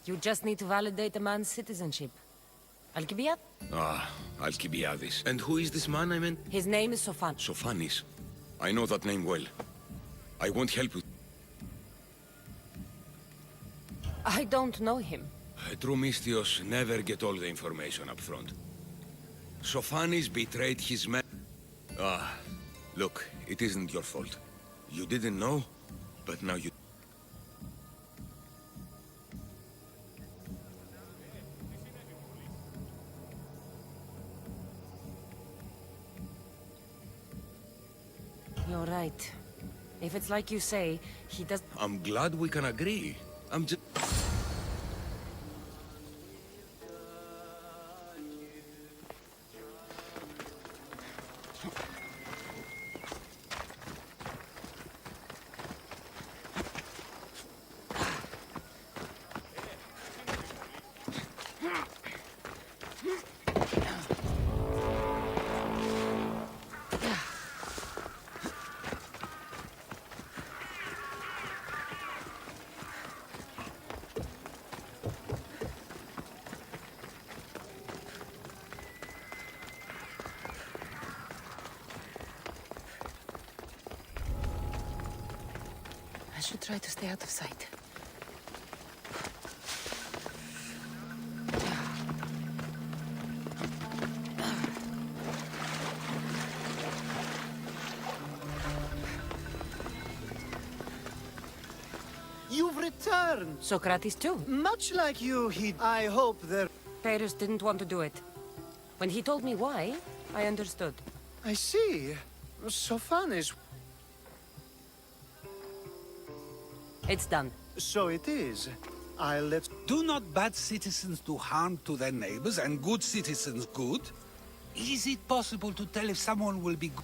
You just need to validate a man's citizenship. Alcibiad? Ah, Alcibiades. And who is this man I meant? His name is Sofan. Sophanis. I know that name well. I won't help you. I don't know him. True Mystios never get all the information up front. Sophanis betrayed his men. Ah, look, it isn't your fault. You didn't know, but now you... You're right. If it's like you say, he does... I'm glad we can agree. I'm just... I should try to stay out of sight. You've returned! Socrates too. Much like you, I hope there... Pyrrhus didn't want to do it. When he told me why, I understood. I see. Sophanis... It's done. So it is. I'll let... Do not bad citizens do harm to their neighbors and good citizens good? Is it possible to tell if someone will be good?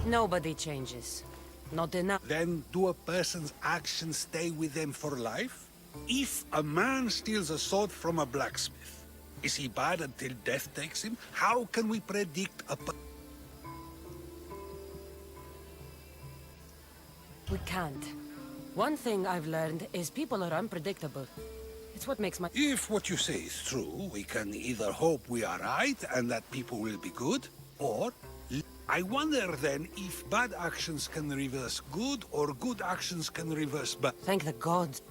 Nobody changes. Not enough. Then do a person's actions stay with them for life? If a man steals a sword from a blacksmith, is he bad until death takes him? How can we predict a... We can't. One thing I've learned is people are unpredictable. It's what makes my... If what you say is true, we can either hope we are right and that people will be good, or... I wonder then if bad actions can reverse good, or good actions can reverse bad. Thank the gods.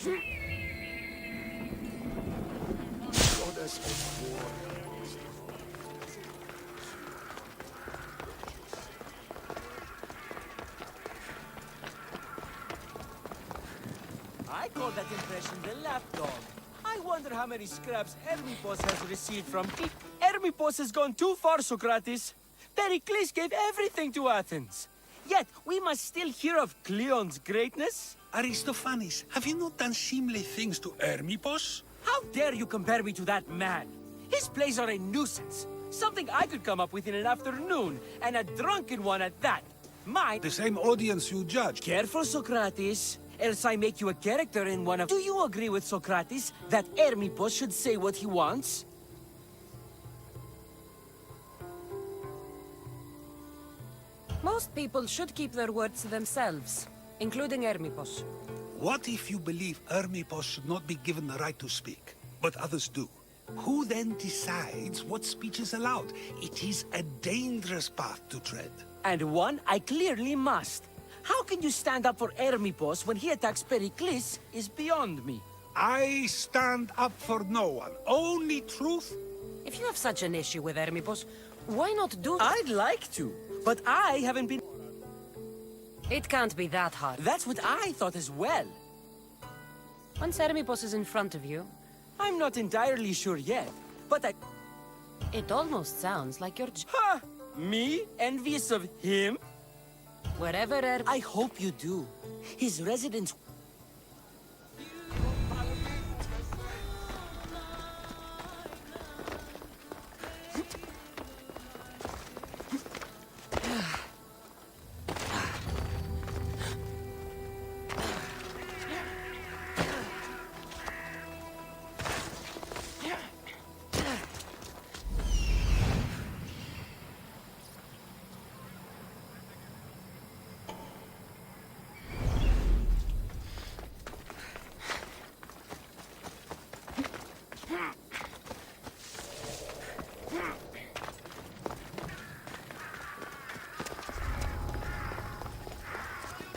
I call that impression the lapdog. I wonder how many scraps Hermipos has received from... Hermipos has gone too far, Socrates. Pericles gave everything to Athens. Yet, we must still hear of Cleon's greatness. Aristophanes, have you not done seemly things to Hermipos? How dare you compare me to that man? His plays are a nuisance. Something I could come up with in an afternoon, and a drunken one at that. Mine... The same audience you judged. Careful, Socrates, else I make you a character in one of... Do you agree with Socrates that Hermipos should say what he wants? Most people should keep their words to themselves, including Hermipos. What if you believe Hermipos should not be given the right to speak, but others do? Who then decides what speech is allowed? It is a dangerous path to tread. And one I clearly must. How can you stand up for Hermipos when he attacks Pericles is beyond me. I stand up for no one. Only truth. If you have such an issue with Hermipos, why not do... I'd like to, but I haven't been... It can't be that hard. That's what I thought as well. Once Hermipos is in front of you... I'm not entirely sure yet, but I... It almost sounds like you're... Ha! Me? Envious of him? Wherever I hope you do. His residence...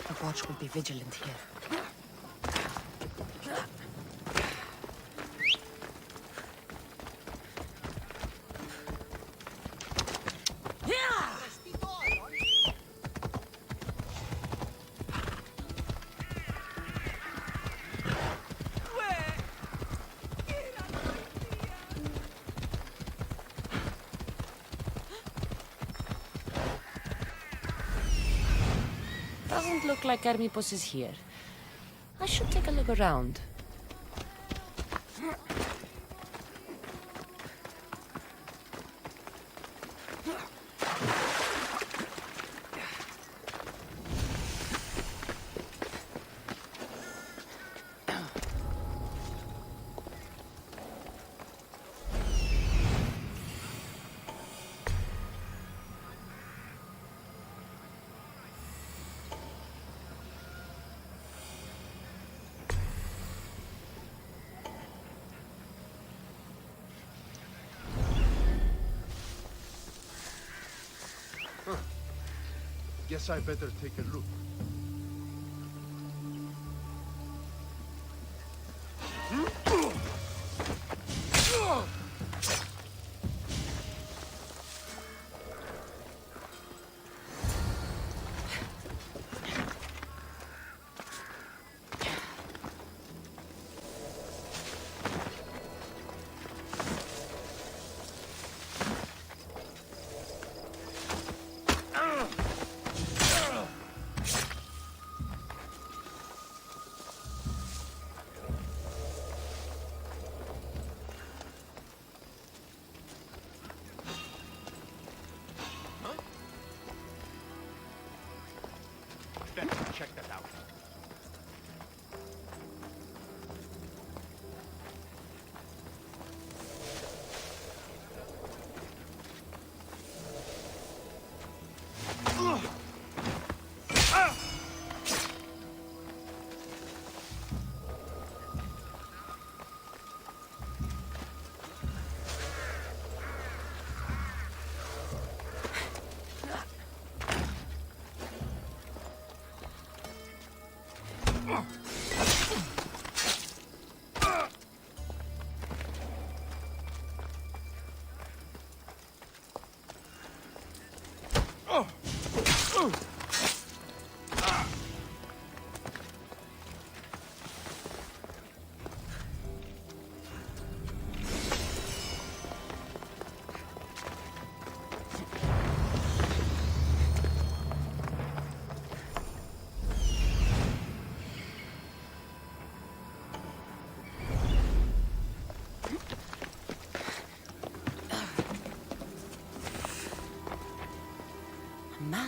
The watch will be vigilant here. Doesn't look like Hermipos is here. I should take a look around. Guess I better take a look.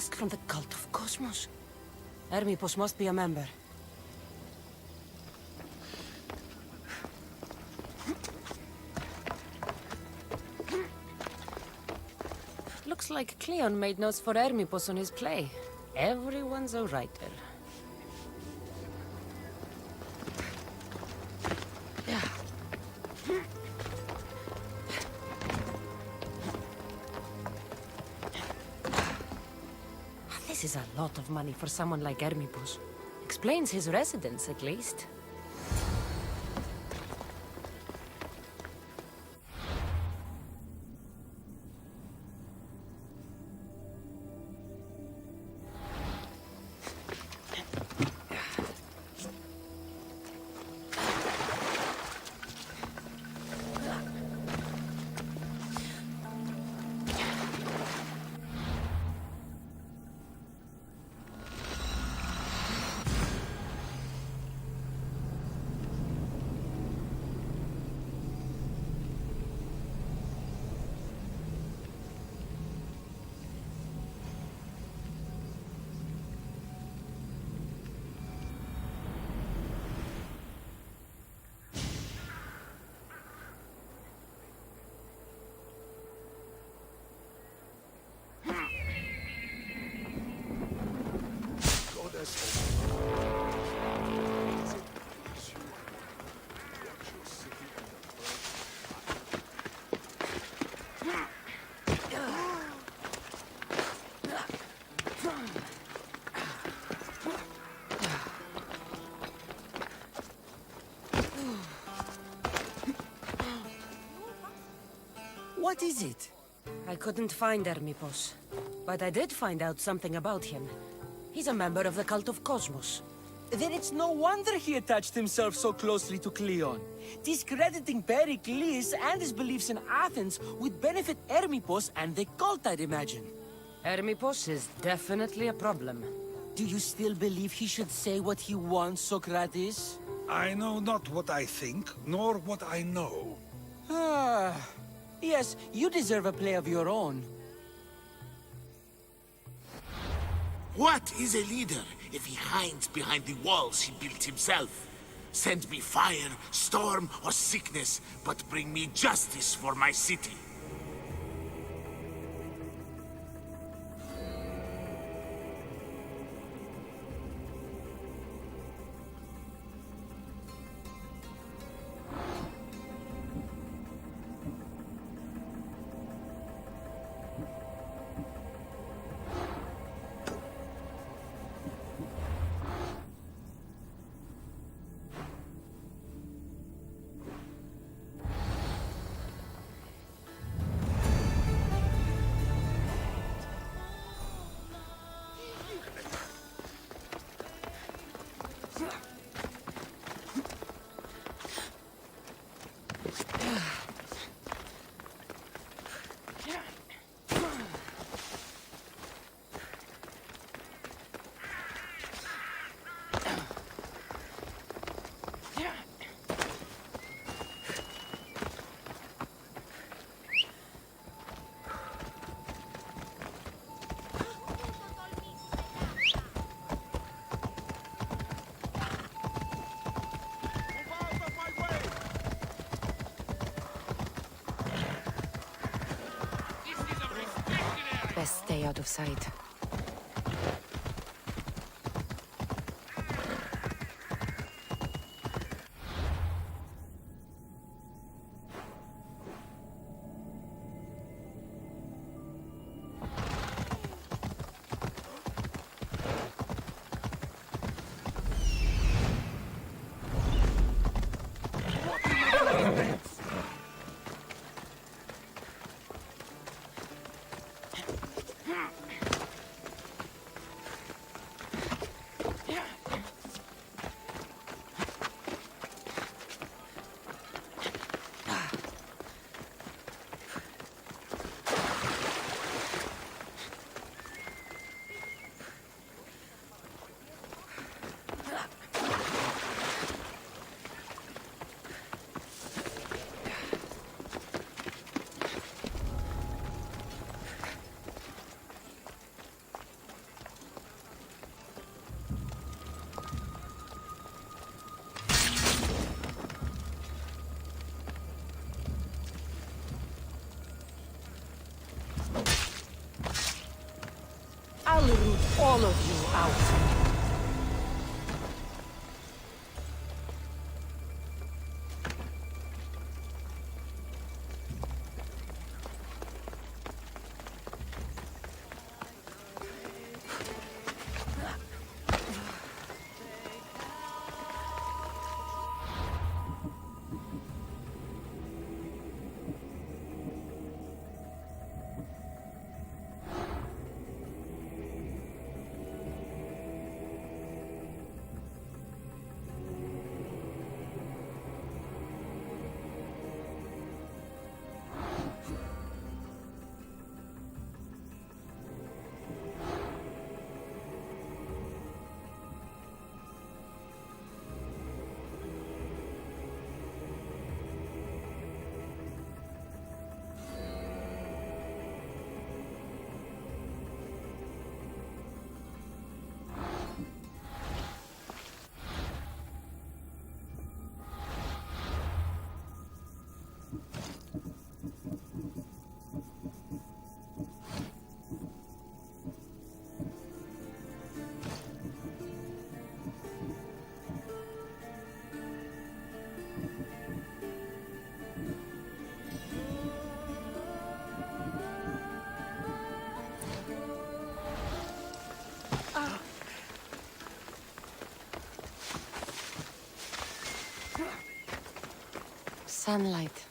mask from the cult of Cosmos. Hermipos must be a member. Looks like Cleon made notes for Hermipos on his play. Everyone's a writer. This is a lot of money for someone like Hermipos. Explains his residence, at least. What is it? I couldn't find Hermipos, but I did find out something about him. He's a member of the cult of Cosmos. Then it's no wonder he attached himself so closely to Cleon. Discrediting Pericles and his beliefs in Athens would benefit Hermipos and the cult, I'd imagine. Hermipos is definitely a problem. Do you still believe he should say what he wants, Socrates? I know not what I think, nor what I know. Yes, you deserve a play of your own. What is a leader if he hides behind the walls he built himself? Send me fire, storm, or sickness, but bring me justice for my city. Best stay out of sight. all of you out. Sunlight.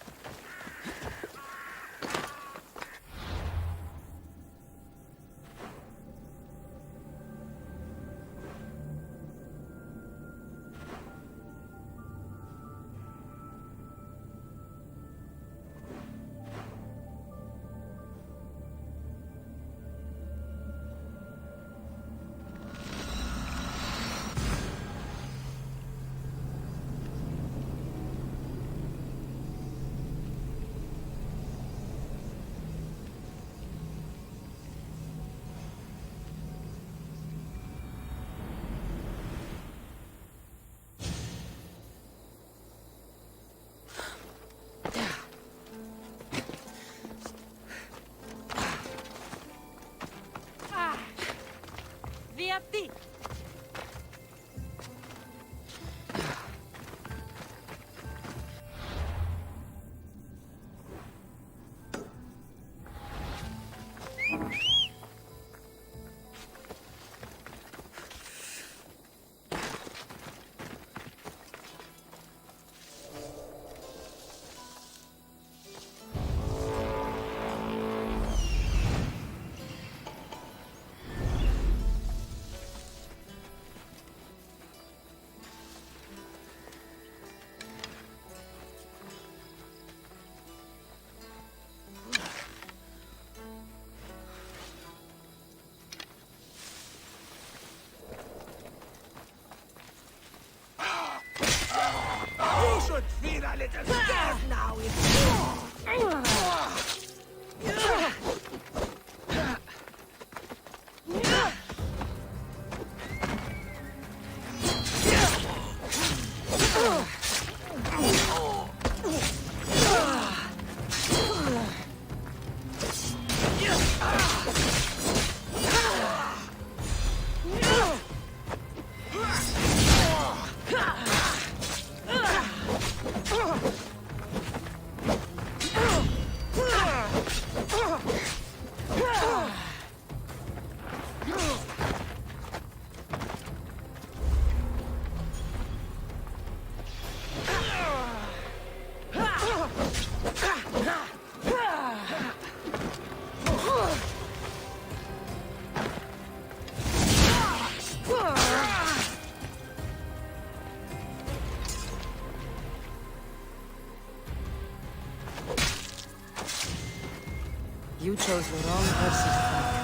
Viatti! You should feel a little scared now. You chose the wrong person to fight.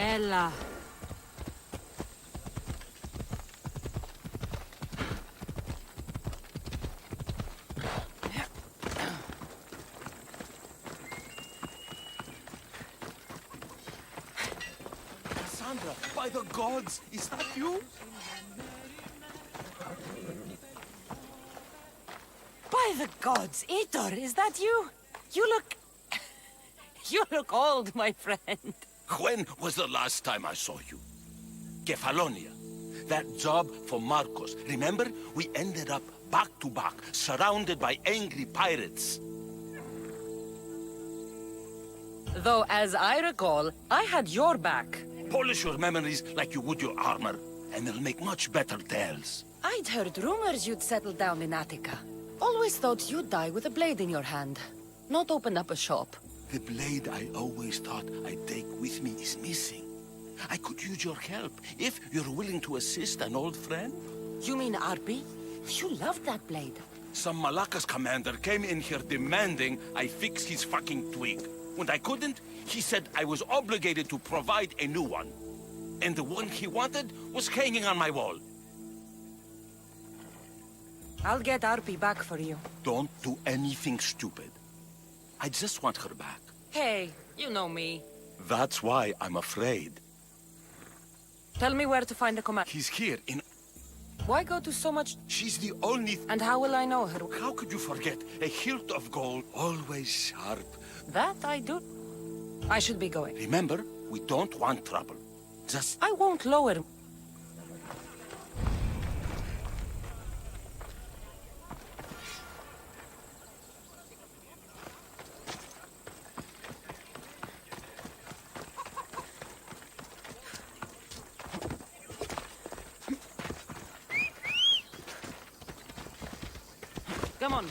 Ella. Cassandra, by the gods, is that you? By the gods, Aitor, is that you? You look... You look old, my friend. When was the last time I saw you? Kefalonia. That job for Marcos. Remember? We ended up back to back, surrounded by angry pirates. Though, as I recall, I had your back. Polish your memories like you would your armor, and they'll make much better tales. I'd heard rumors you'd settled down in Attica. Always thought you'd die with a blade in your hand, not open up a shop. The blade I always thought I'd take with me is missing. I could use your help, if you're willing to assist an old friend. You mean Arpi? You loved that blade. Some Malakas commander came in here demanding I fix his fucking twig. When I couldn't, he said I was obligated to provide a new one. And the one he wanted was hanging on my wall. I'll get Arpi back for you. Don't do anything stupid. I just want her back. Hey, you know me. That's why I'm afraid. Tell me where to find the command. He's here in... Why go to so much... She's the only... And how will I know her? How could you forget? A hilt of gold, always sharp. That I do. I should be going. Remember, we don't want trouble. Just... I won't lower... Come on.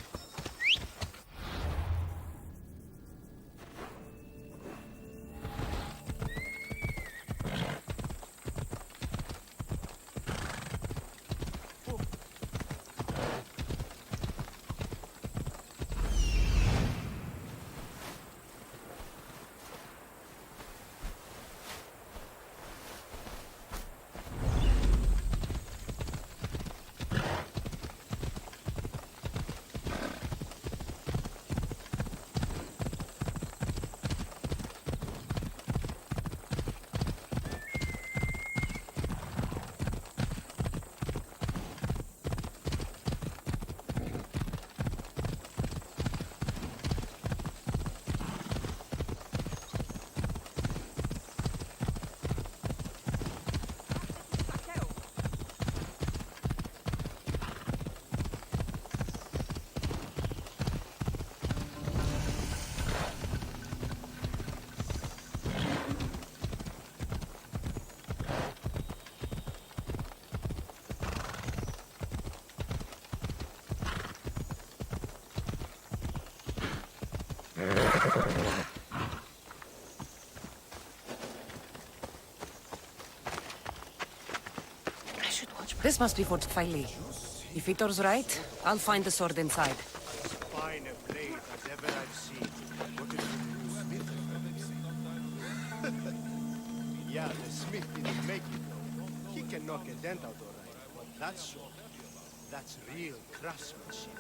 This must be Fort Filey. If Itor's right, I'll find the sword inside. As fine a blade as ever I've seen. What did you smith? Yeah, the smith didn't make it though. He can knock a dent out all right, but that sword, that's real craftsmanship.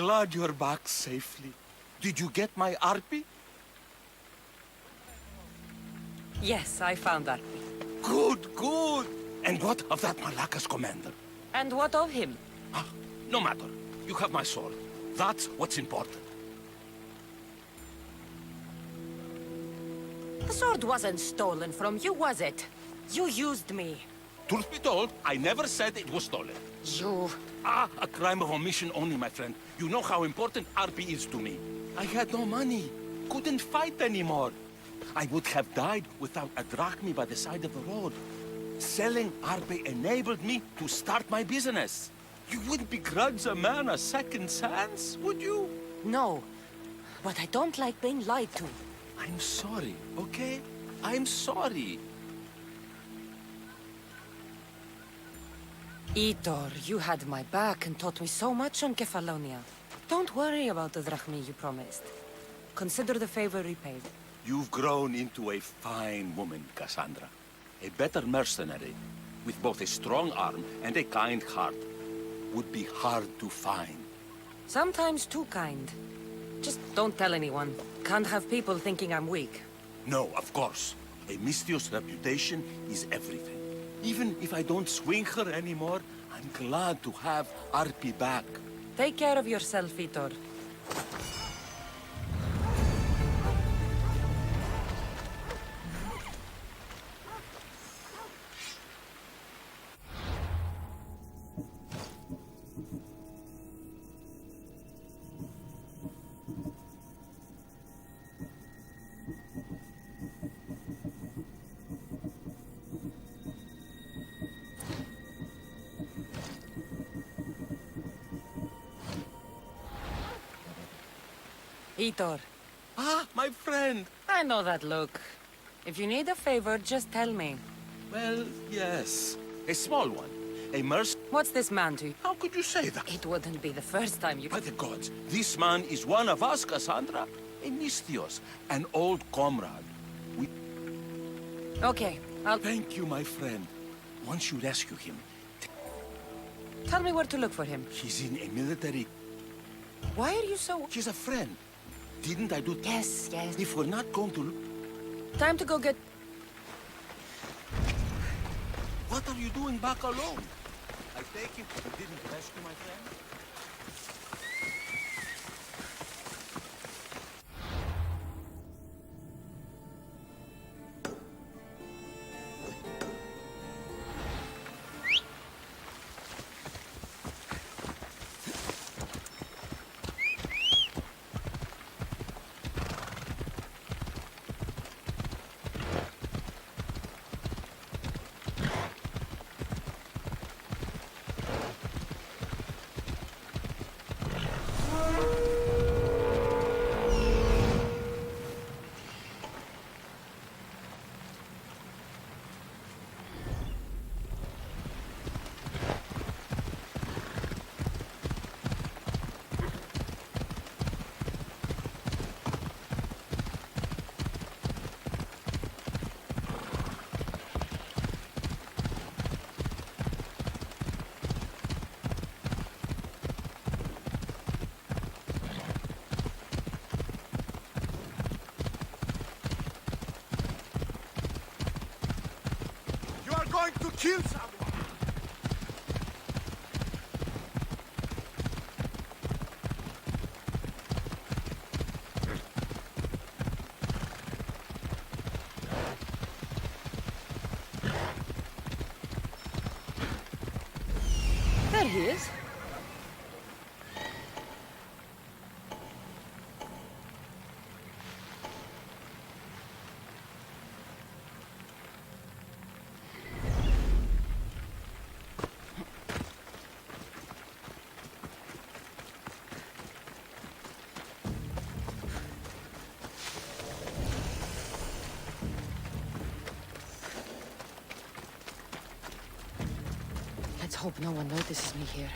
glad you're back safely. Did you get my Arpy? Yes, I found that. Good, good. And what of that Malacca's commander? And what of him? Ah, no matter. You have my sword. That's what's important. The sword wasn't stolen from you, was it? You used me. Truth be told, I never said it was stolen. You... Ah, a crime of omission only, my friend. You know how important Arpy is to me. I had no money. Couldn't fight anymore. I would have died without a drachmi by the side of the road. Selling Arpy enabled me to start my business. You wouldn't begrudge a man a second chance, would you? No. But I don't like being lied to. I'm sorry, okay? I'm sorry. Itor, you had my back and taught me so much on Kefalonia. Don't worry about the drachmi you promised. Consider the favor repaid. You've grown into a fine woman, Cassandra. A better mercenary, with both a strong arm and a kind heart, would be hard to find. Sometimes too kind. Just don't tell anyone. Can't have people thinking I'm weak. No, of course. A Misthios reputation is everything. Even if I don't swing her anymore, I'm glad to have Arpy back. Take care of yourself, Itor. Itor. Ah, my friend. I know that look. If you need a favor, just tell me. Well, yes. A small one. A merc... What's this man to you? How could you say that? It wouldn't be the first time you... By the gods, this man is one of us, Cassandra. A Misthios, an old comrade. We... Okay, I'll... Thank you, my friend. Once you rescue him... Tell me where to look for him. He's in a military... Why are you so... He's a friend. Didn't I do... Yes, yes. If we're not going to... Time to go get... What are you doing back alone? I take it you didn't rescue my friend? Going to kill someone! There he is. Let's hope no one notices me here.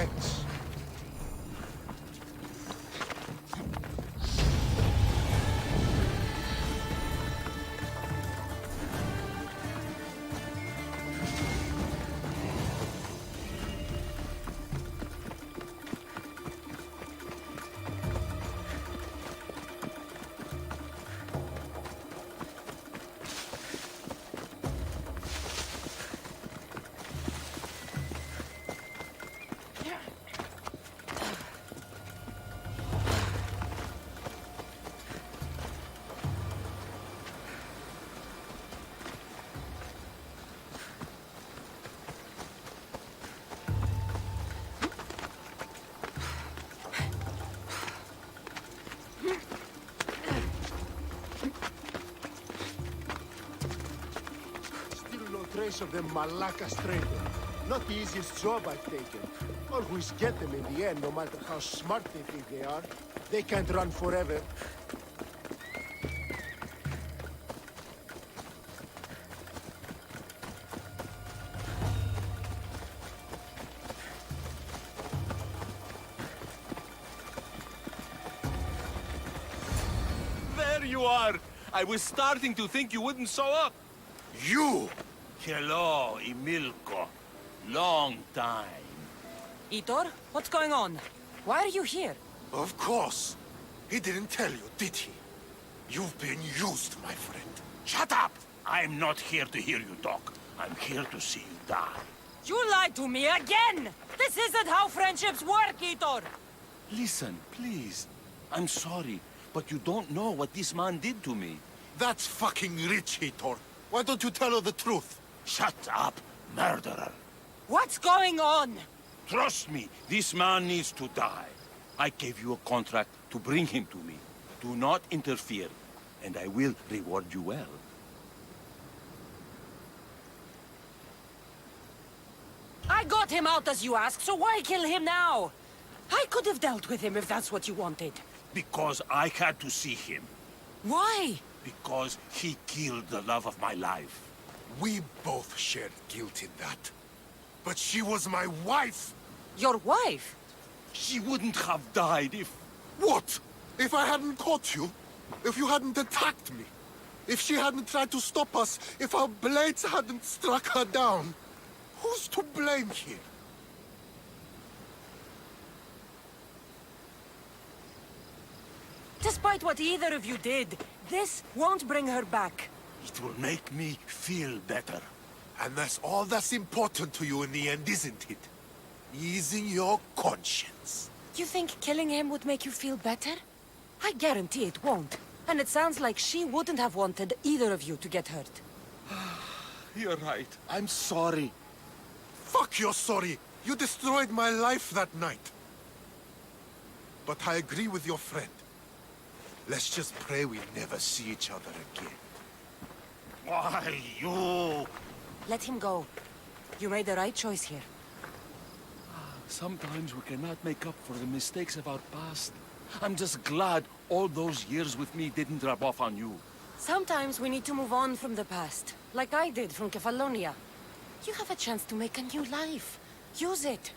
Thanks. Still no trace of them Malakas trader. Not the easiest job I've taken. Always get them in the end, no matter how smart they think they are. They can't run forever. There you are! I was starting to think you wouldn't show up. You! Hello, Emilko. Long time. Itor, what's going on? Why are you here? Of course. He didn't tell you, did he? You've been used, my friend. Shut up! I'm not here to hear you talk. I'm here to see you die. You lied to me again! This isn't how friendships work, Itor! Listen, please. I'm sorry, but you don't know what this man did to me. That's fucking rich, Hitor. Why don't you tell her the truth? Shut up, murderer. What's going on? Trust me, this man needs to die. I gave you a contract to bring him to me. Do not interfere, and I will reward you well. I got him out as you asked, so why kill him now? I could have dealt with him if that's what you wanted. Because I had to see him. Why? Because he killed the love of my life. We both shared guilt in that. But she was my wife! Your wife? She wouldn't have died if... What? If I hadn't caught you? If you hadn't attacked me? If she hadn't tried to stop us? If our blades hadn't struck her down? Who's to blame here? Despite what either of you did, this won't bring her back. It will make me feel better. And that's all that's important to you in the end, isn't it? Easing your conscience. You think killing him would make you feel better? I guarantee it won't. And it sounds like she wouldn't have wanted either of you to get hurt. You're right. I'm sorry. Fuck you're sorry. You destroyed my life that night. But I agree with your friend. Let's just pray we never see each other again. Why, you... Let him go. You made the right choice here. Sometimes we cannot make up for the mistakes of our past. I'm just glad all those years with me didn't rub off on you. Sometimes we need to move on from the past, like I did from Kefalonia. You have a chance to make a new life. Use it.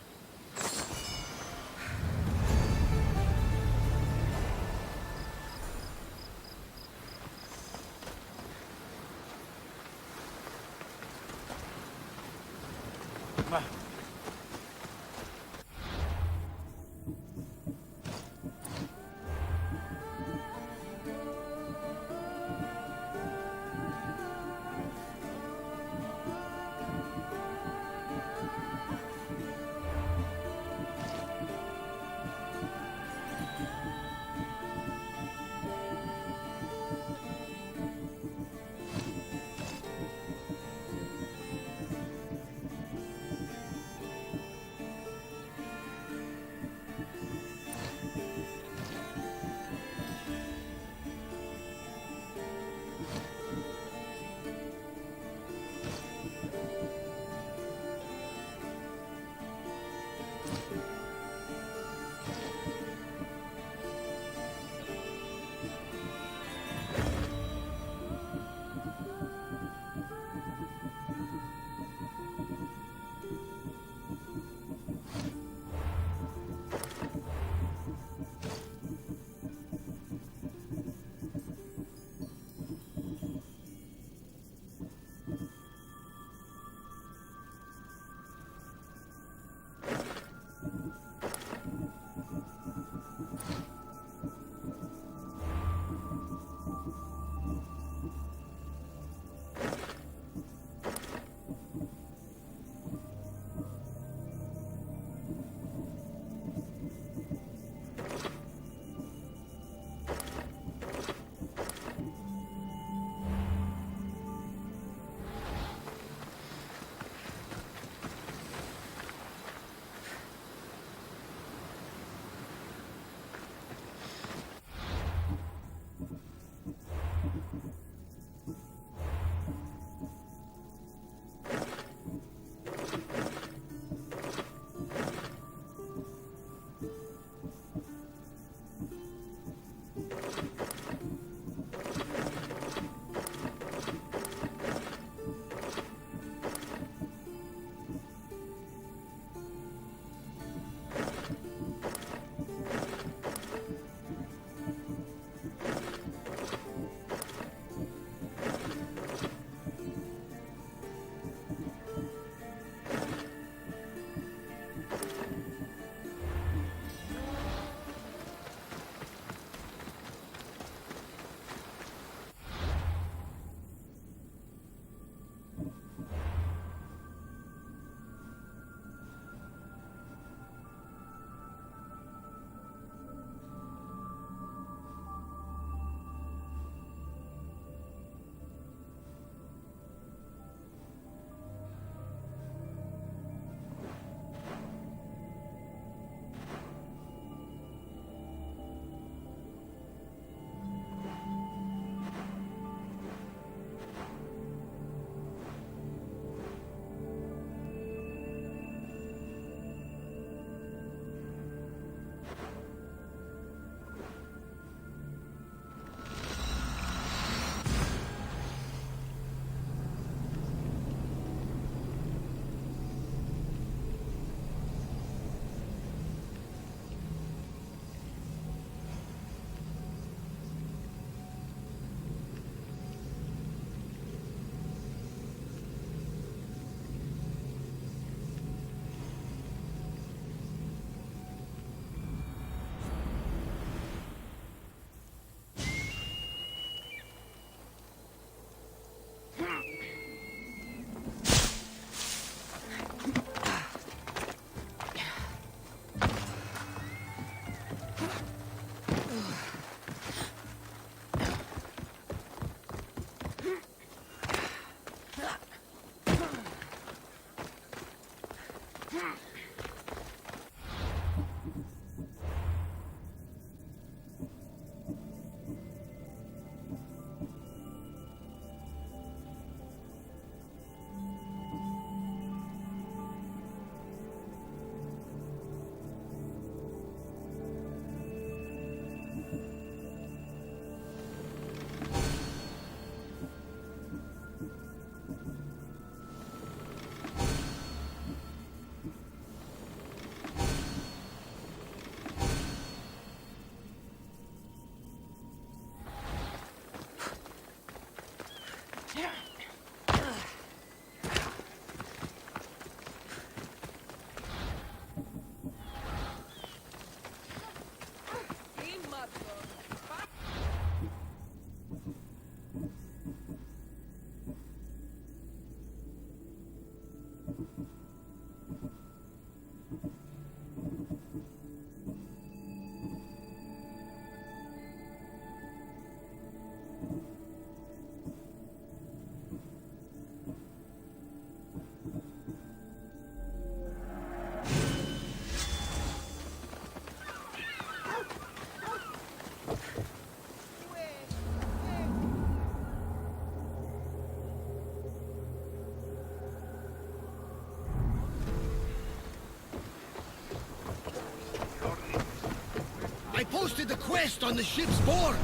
posted the quest on the ship's board.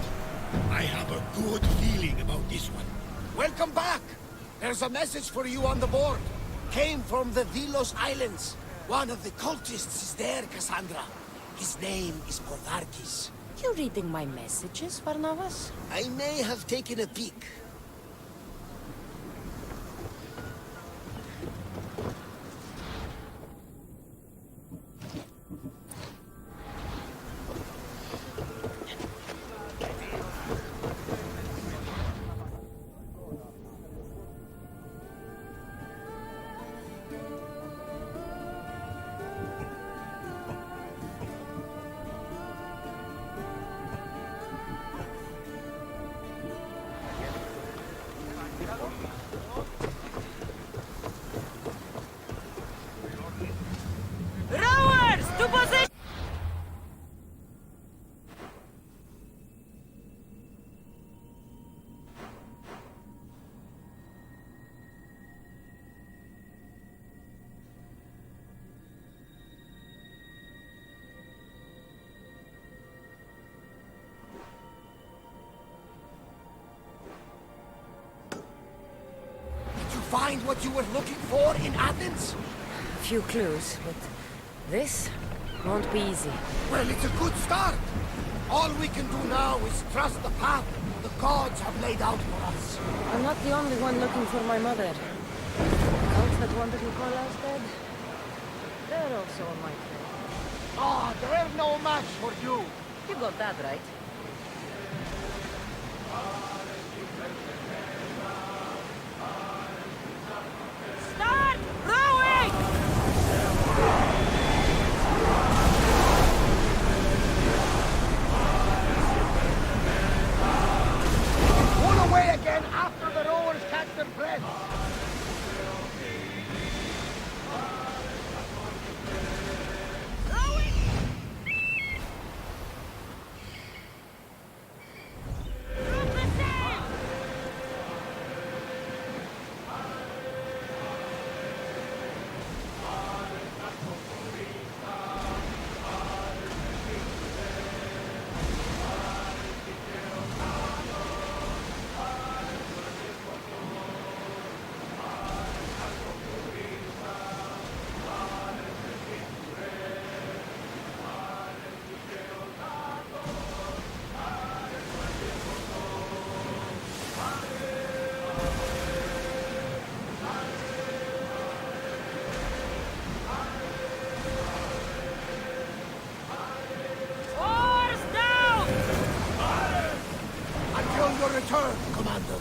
I have a good feeling about this one. Welcome back. There's a message for you on the board. Came from the Vilos Islands. One of the cultists is there, Cassandra. His name is Podarkis. You reading my messages, Varnavas? I may have taken a peek. Rowers, to position! Did you find what you were looking for in Athens? Few clues, but this won't be easy. Well, it's a good start. All we can do now is trust the path the gods have laid out for us. I'm not the only one looking for my mother. The cult that wanted Nicolas dead, they're also on my trail. Ah, they're no match for you. You got that right. Start rowing! Pull away again after the rowers catch their breath. Oars down! Until your return, Commander.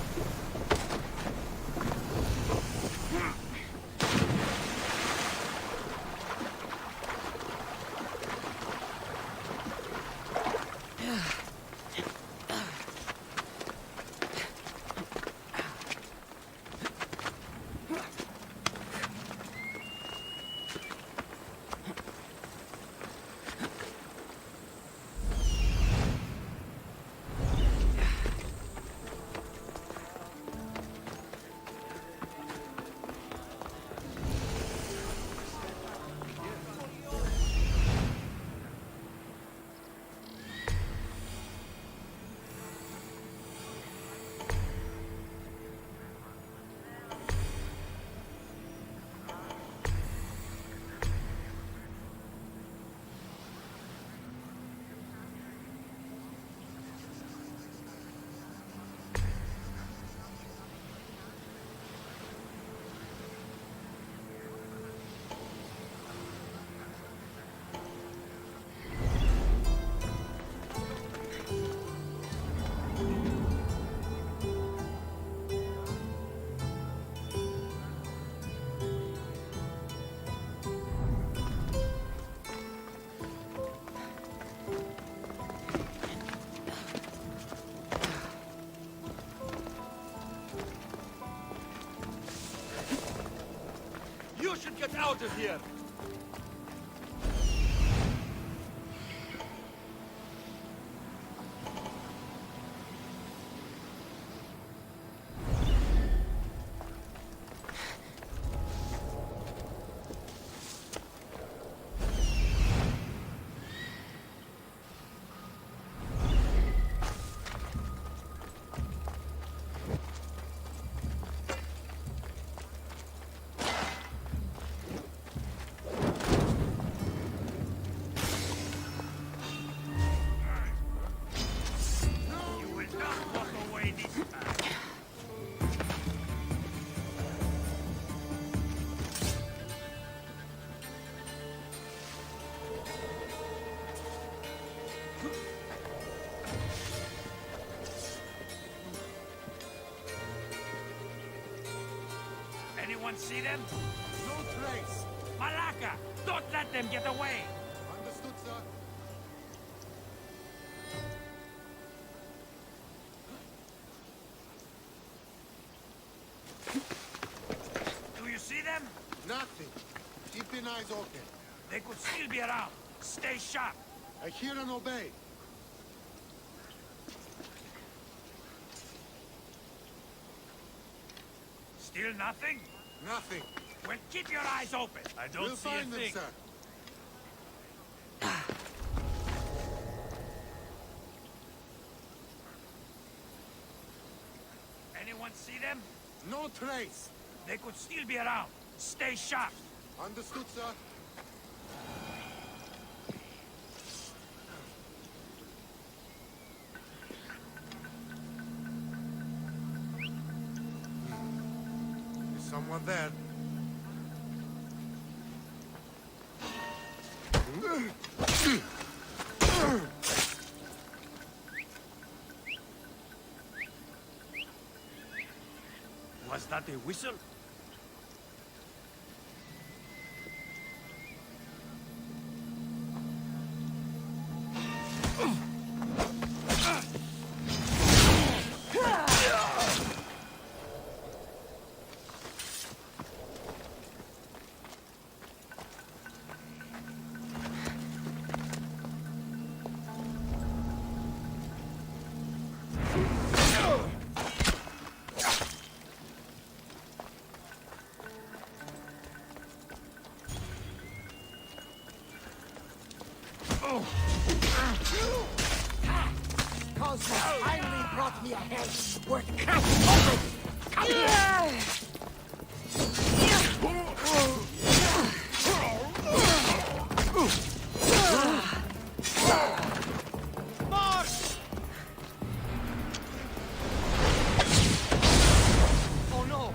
You should get out of here! away this time. Anyone see them? No trace. Malaka! Don't let them get away! Understood, sir. Do you see them? Nothing. Keep your eyes open. They could still be around. Stay sharp. I hear and obey. Still nothing? Nothing. Well, keep your eyes open. I don't We'll see find a them, thing. sir. Anyone see them? No trace. They could still be around. Stay sharp. Understood, sir. There's someone there. Was that a whistle? Cosmo finally brought me a head worth cracking open. Come here! Oh no!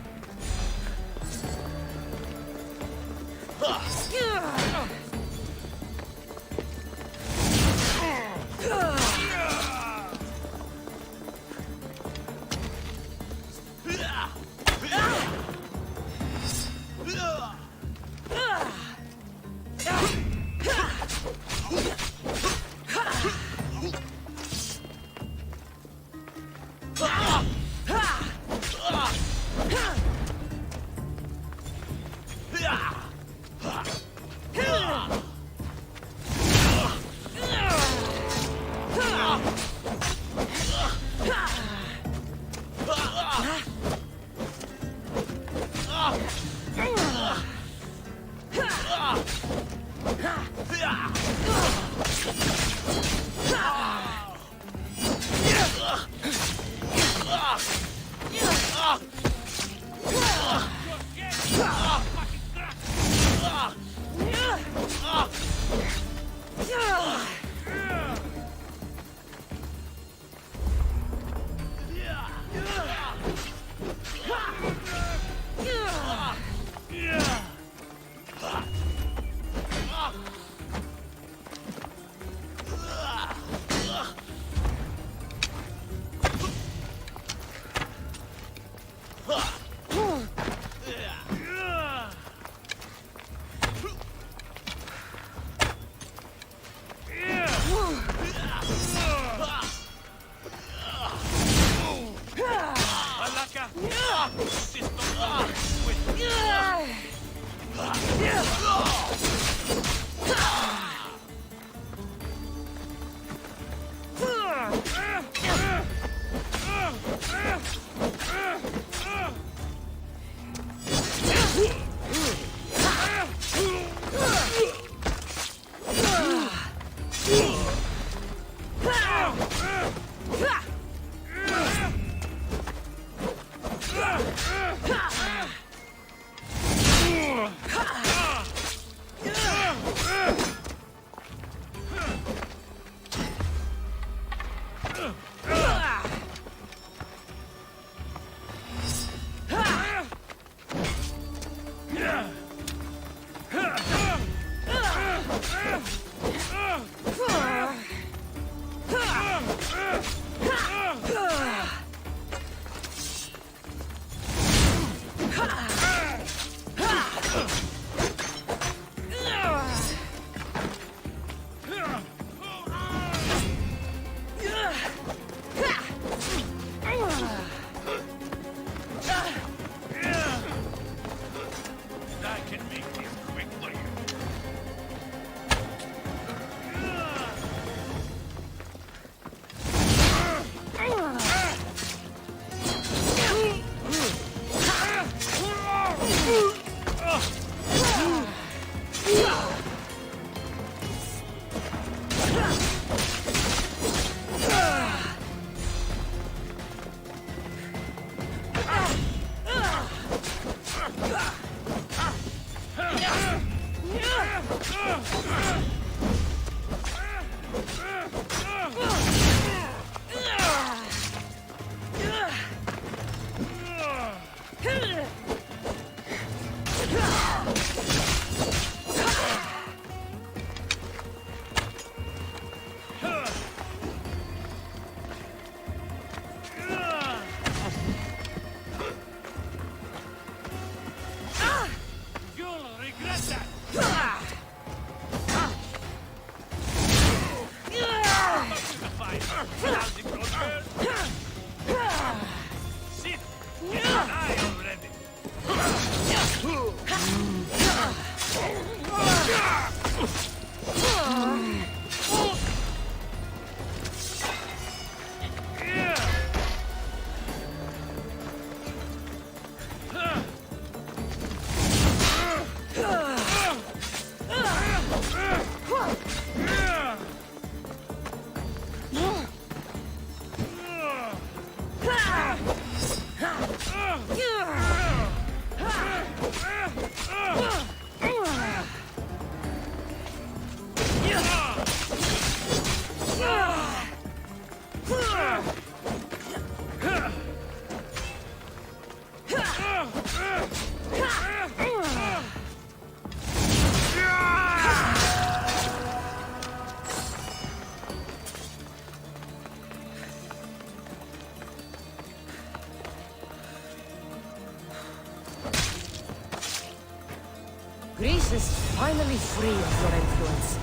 Greece is finally free of your influence.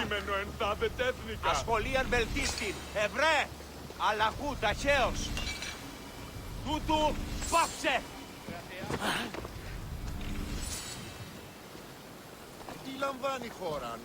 Κείμενο ενθάδε τέθνικα. Ασχολίαν βελτίστην. Ευρέ. Αλλαχού ταχαίως. Τούτου πάψε. Τι λαμβάνει η χώρα.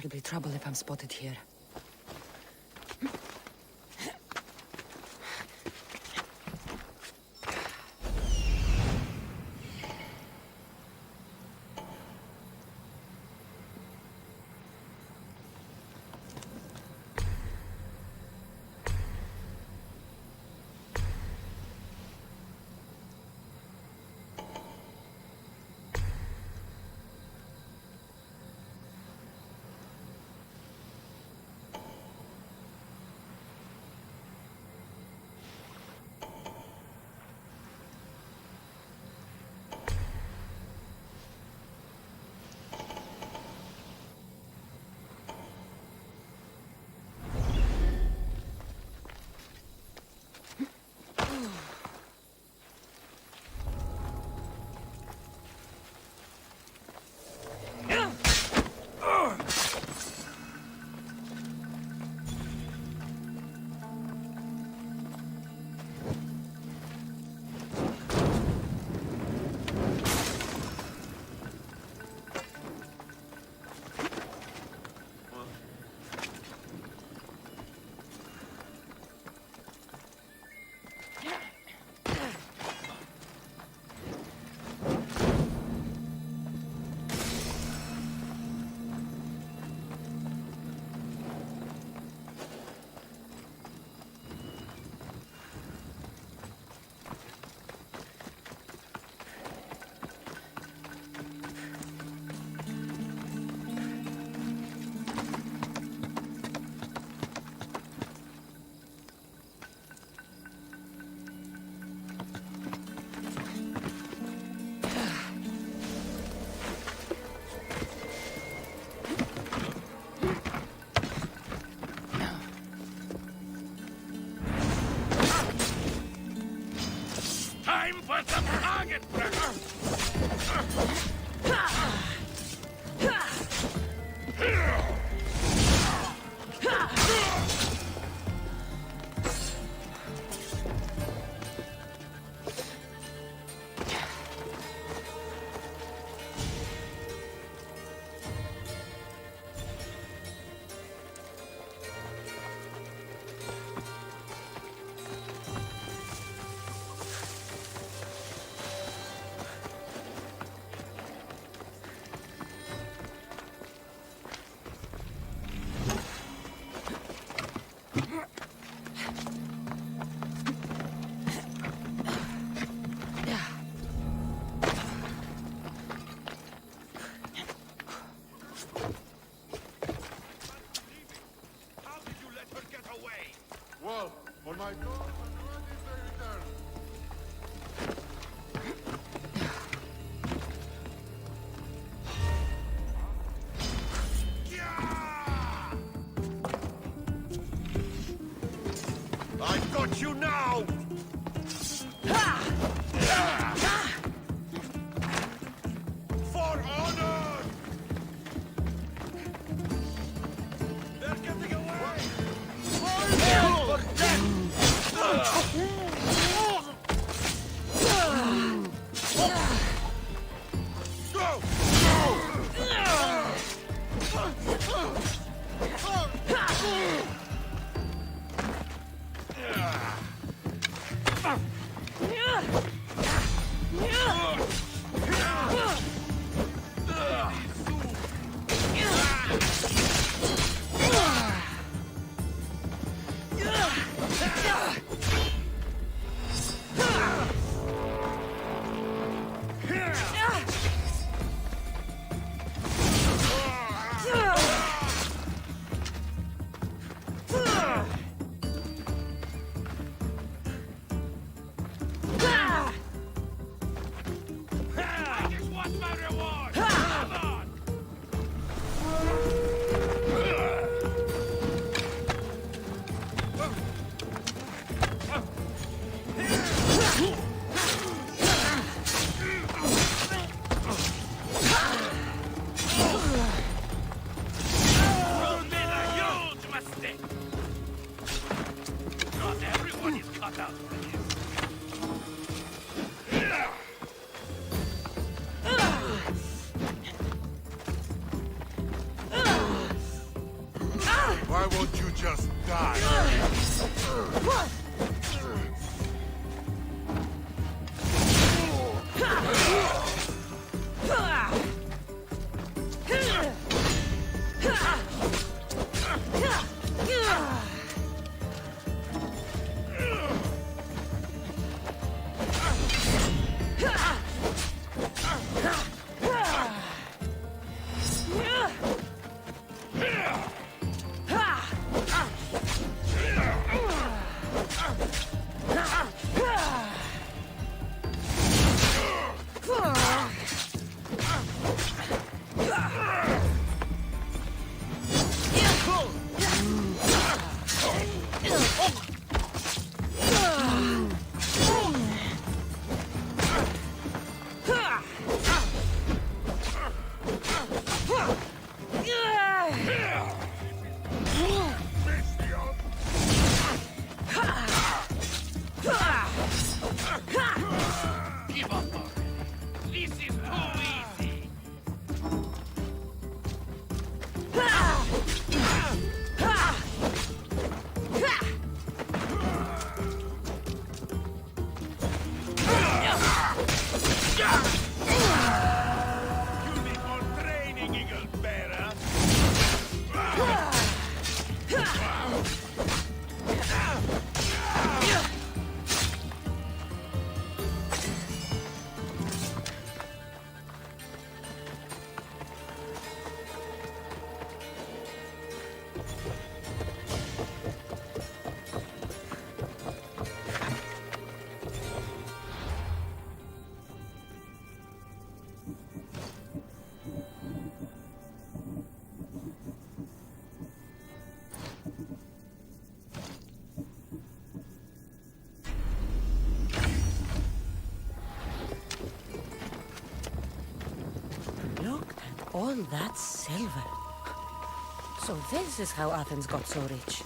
There'll be trouble if I'm spotted here. Time for some target Well, on my door, when is they return? I've got you now! For honor! They're getting away! For I just want my reward! Come on! You made a huge mistake! Not everyone is cut out for this. Won't you just die? Give up already. This is too easy. You need more training, Eagle Bearer. Look at all that silver. So this is how Athens got so rich.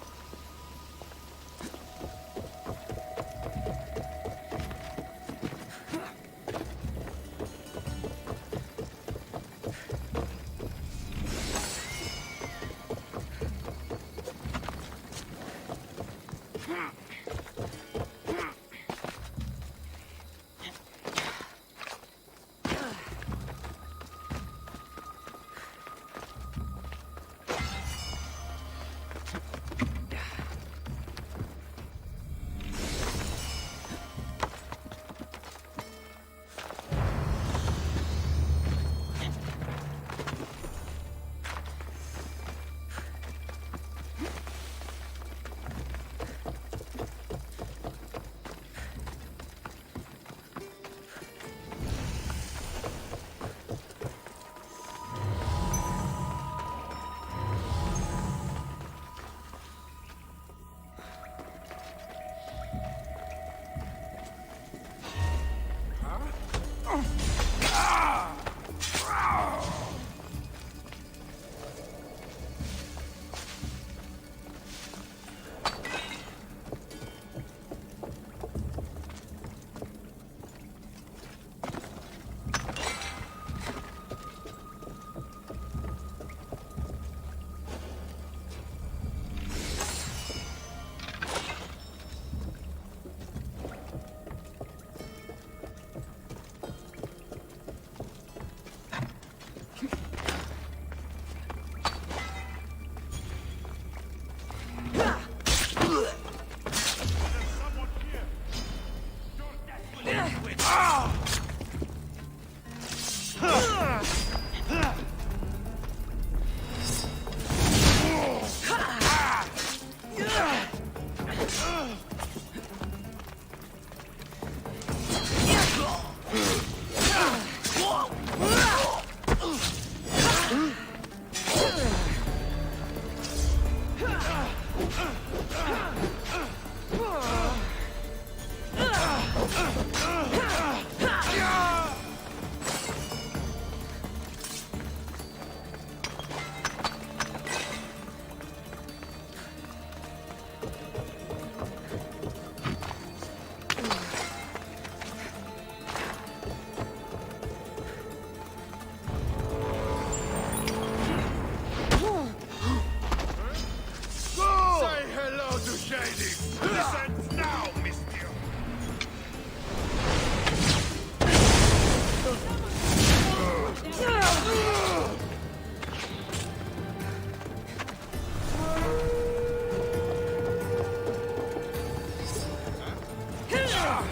Got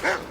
this.